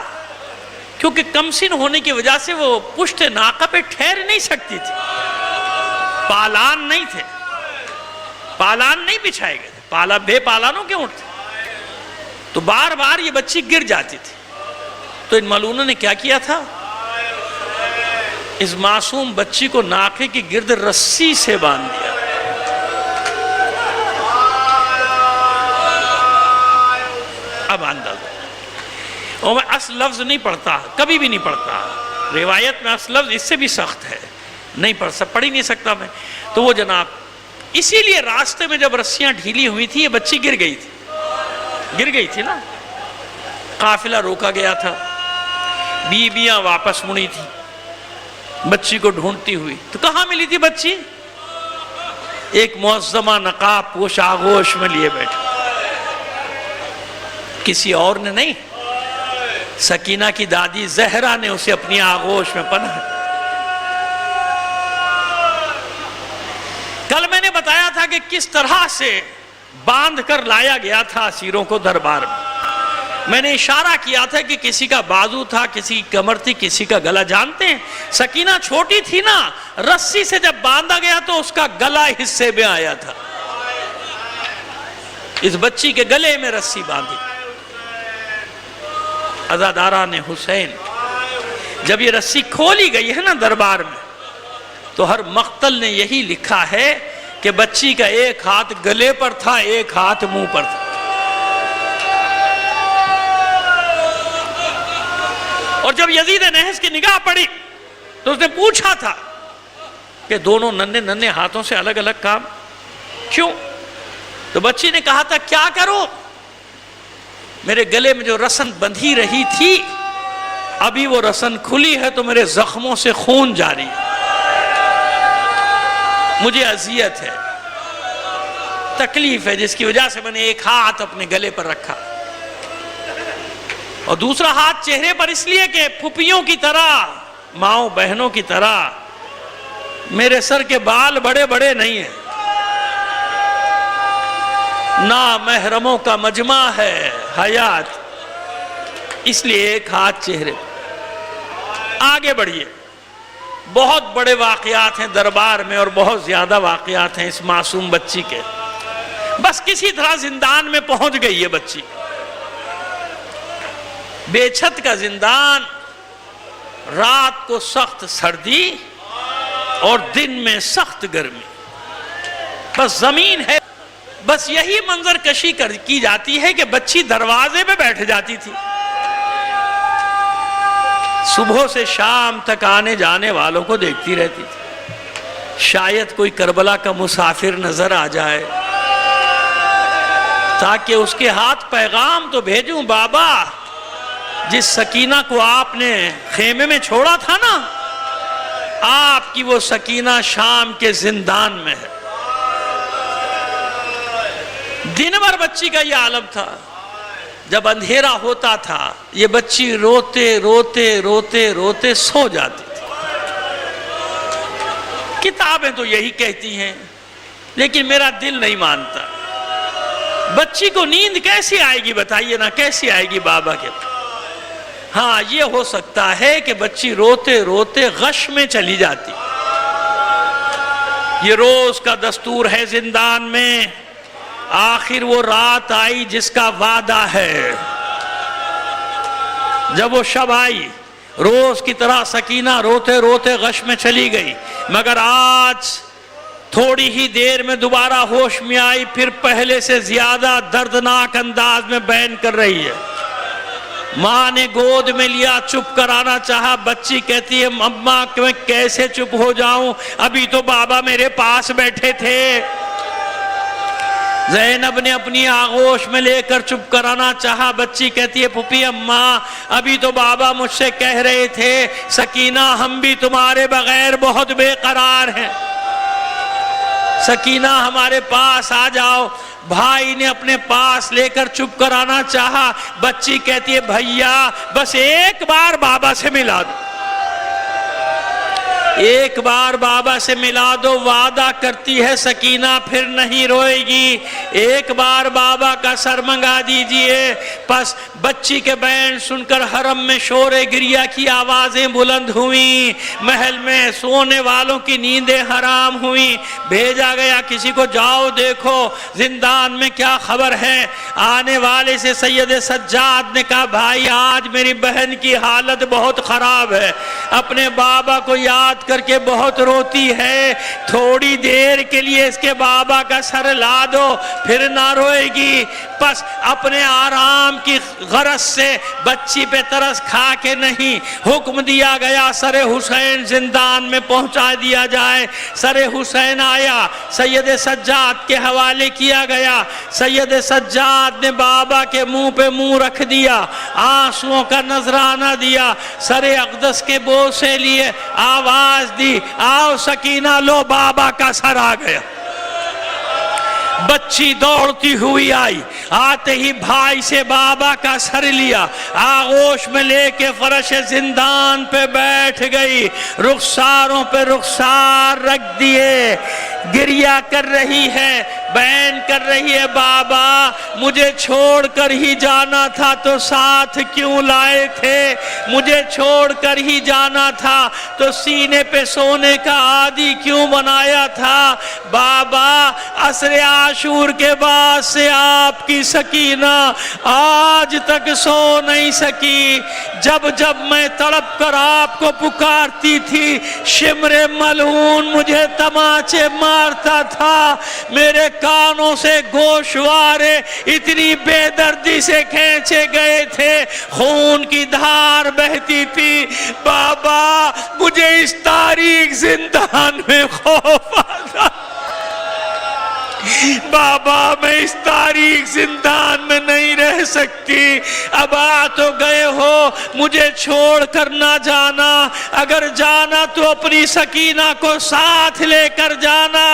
کیونکہ کمسن ہونے کی وجہ سے وہ پشت ناقہ پہ ٹھہر نہیں سکتی تھی، پالان نہیں تھے، پالان نہیں بچھائے گئے تھے، بے پالانوں کے اونٹ تھے، تو بار بار یہ بچی گر جاتی تھی۔ تو ان ملعونوں نے کیا کیا تھا؟ اس معصوم بچی کو ناقے کی گرد رسی سے باندھ دیا۔ اب اندازہ، اور میں اصل لفظ نہیں پڑھتا، کبھی بھی نہیں پڑھتا، روایت میں اصل لفظ اس سے بھی سخت ہے، نہیں پڑھ ہی نہیں سکتا میں۔ تو وہ جناب اسی لیے راستے میں جب رسیاں ڈھیلی ہوئی تھی یہ بچی گر گئی تھی نا، قافلہ روکا گیا تھا، بیویاں واپس مڑی تھی بچی کو ڈھونڈتی ہوئی، تو کہاں ملی تھی بچی؟ ایک معظمہ نقاب پوش آغوش میں لیے بیٹھے، کسی اور نے نہیں، سکینہ کی دادی زہرا نے اسے اپنی آغوش میں پناہ۔ کل میں نے بتایا تھا کہ کس طرح سے باندھ کر لایا گیا تھا اسیروں کو دربار میں نے اشارہ کیا تھا کہ کسی کا بازو تھا، کسی کی کمر تھی، کسی کا گلا۔ جانتے ہیں سکینہ چھوٹی تھی نا، رسی سے جب باندھا گیا تو اس کا گلا حصے میں آیا تھا، اس بچی کے گلے میں رسی باندھی۔ عزاداران حسین، جب یہ رسی کھولی گئی ہے نا دربار میں، تو ہر مقتل نے یہی لکھا ہے کہ بچی کا ایک ہاتھ گلے پر تھا، ایک ہاتھ منہ پر تھا۔ اور جب یزید نحس کی نگاہ پڑی تو اس نے پوچھا تھا کہ دونوں ننھے ننھے ہاتھوں سے الگ الگ کام کیوں؟ تو بچی نے کہا تھا کیا کرو، میرے گلے میں جو رسن بندھی رہی تھی ابھی وہ رسن کھلی ہے تو میرے زخموں سے خون جاری ہے، مجھے اذیت ہے، تکلیف ہے، جس کی وجہ سے میں نے ایک ہاتھ اپنے گلے پر رکھا اور دوسرا ہاتھ چہرے پر، اس لیے کہ پھپھیوں کی طرح، ماؤں بہنوں کی طرح میرے سر کے بال بڑے بڑے نہیں ہیں، نامحرموں کا مجمع ہے حیات، اس لیے ایک ہاتھ چہرے پر۔ آگے بڑھئے، بہت بڑے واقعات ہیں دربار میں اور بہت زیادہ واقعات ہیں اس معصوم بچی کے، بس کسی طرح زندان میں پہنچ گئی ہے بچی، بے چھت کا زندان، رات کو سخت سردی اور دن میں سخت گرمی، بس زمین ہے، بس یہی منظر کشی کی جاتی ہے کہ بچی دروازے پہ بیٹھ جاتی تھی، صبح سے شام تک آنے جانے والوں کو دیکھتی رہتی تھی، شاید کوئی کربلا کا مسافر نظر آ جائے تاکہ اس کے ہاتھ پیغام تو بھیجوں، بابا جس سکینہ کو آپ نے خیمے میں چھوڑا تھا نا، آپ کی وہ سکینہ شام کے زندان میں ہے۔ دن بھر بچی کا یہ عالم تھا، جب اندھیرا ہوتا تھا یہ بچی روتے روتے روتے روتے سو جاتی تھی۔ کتابیں تو یہی کہتی ہیں لیکن میرا دل نہیں مانتا، بچی کو نیند کیسی آئے گی بتائیے نا، کیسی آئے گی بابا کے پاس؟ ہاں یہ ہو سکتا ہے کہ بچی روتے روتے غش میں چلی جاتی، یہ روز کا دستور ہے زندان میں، آخر وہ رات آئی جس کا وعدہ ہے، جب وہ شب آئی روز کی طرح سکینہ روتے روتے غش میں چلی گئی، مگر آج تھوڑی ہی دیر میں دوبارہ ہوش میں آئی، پھر پہلے سے زیادہ دردناک انداز میں بیان کر رہی ہے۔ ماں نے گود میں لیا، چپ کرانا چاہا، بچی کہتی ہے اماں میں کیسے چپ ہو جاؤں، ابھی تو بابا میرے پاس بیٹھے تھے۔ زینب نے اپنی آغوش میں لے کر چپ کرانا چاہا، بچی کہتی ہے پھپھی اماں ابھی تو بابا مجھ سے کہہ رہے تھے سکینہ ہم بھی تمہارے بغیر بہت بے قرار ہیں، سکینہ ہمارے پاس آ جاؤ۔ بھائی نے اپنے پاس لے کر چپ کرانا چاہا، بچی کہتی ہے بھیا بس ایک بار بابا سے ملا دو، ایک بار بابا سے ملا دو، وعدہ کرتی ہے سکینہ پھر نہیں روئے گی، ایک بار بابا کا سر منگا دیجئے۔ پس بچی کے بیان سن کر حرم میں شور گریہ کی آوازیں بلند ہوئیں، محل میں سونے والوں کی نیندیں حرام ہوئیں، بھیجا گیا کسی کو جاؤ دیکھو زندان میں کیا خبر ہے۔ آنے والے سے سید سجاد نے کہا بھائی آج میری بہن کی حالت بہت خراب ہے، اپنے بابا کو یاد بات کر کے بہت روتی ہے، تھوڑی دیر کے لیے اس کے بابا کا سر لا دو پھر نہ روئے گی۔ بس اپنے آرام کی غرض سے بچی پہ ترس کھا کے نہیں، حکم دیا گیا سر حسین زندان میں پہنچا دیا جائے۔ سر حسین آیا، سید سجاد کے حوالے کیا گیا۔ سید سجاد نے بابا کے منہ پہ منہ رکھ دیا، آنسوؤں کا نذرانہ دیا، سر اقدس کے بوسے لیے، آواز دی، آؤ سکینہ لو بابا کا سر آ گیا۔ بچی دوڑتی ہوئی آئی، آتے ہی بھائی سے بابا کا سر لیا، آغوش میں لے کے فرش زندان پہ بیٹھ گئی، رخساروں پہ رخسار رکھ دیے، گریہ کر رہی ہے، بیان کر رہی ہے، بابا مجھے چھوڑ کر ہی جانا تھا تو ساتھ کیوں لائے تھے؟ مجھے چھوڑ کر ہی جانا تھا تو سینے پہ سونے کا عادی کیوں بنایا تھا؟ بابا عصر عاشور کے بعد سے آپ کی سکینہ آج تک سو نہیں سکی۔ جب جب میں تڑپ کر آپ کو پکارتی تھی، شمر ملعون مجھے تماچے مارتا تھا، میرے کانوں سے گوشوارے اتنی بے دردی سے کھینچے گئے تھے، خون کی دھار بہتی تھی۔ بابا مجھے اس تاریک زندان میں خوف آتا، بابا میں اس تاریک زندان میں نہیں رہ سکتی، اب آ تو گئے ہو، مجھے چھوڑ کر نہ جانا، اگر جانا تو اپنی سکینہ کو ساتھ لے کر جانا۔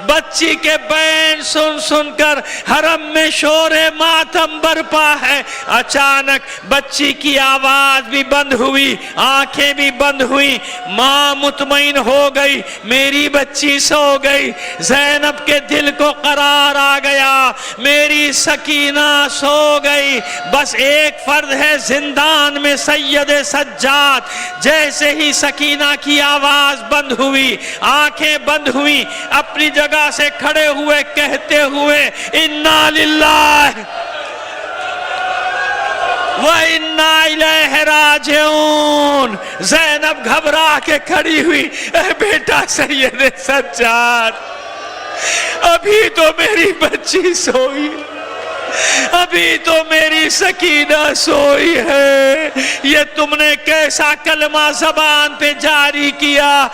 بچی کے بین سن سن کر حرم میں شور ماتم برپا ہے۔ اچانک بچی کی آواز بھی بند ہوئی، آنکھیں بھی بند ہوئی، ماں مطمئن ہو گئی، میری بچی سو گئی۔ زینب کے دل کو قرار آ گیا، میری سکینہ سو گئی۔ بس ایک فرد ہے زندان میں، سید سجاد۔ جیسے ہی سکینہ کی آواز بند ہوئی، آنکھیں بند ہوئی، اپنی جگہ سے کھڑے ہوئے کہتے ہوئے اِنَّا لِلَّهِ وَإِنَّا إِلَيْهِ رَاجِعُونَ۔ زینب گھبرا کے کھڑی ہوئی، اے بیٹا سید سجاد، ابھی تو میری بچی سوئی، ابھی تو میری سکینہ سوئی ہے، یہ تم نے کیسا کلمہ زبان پہ جاری کیا؟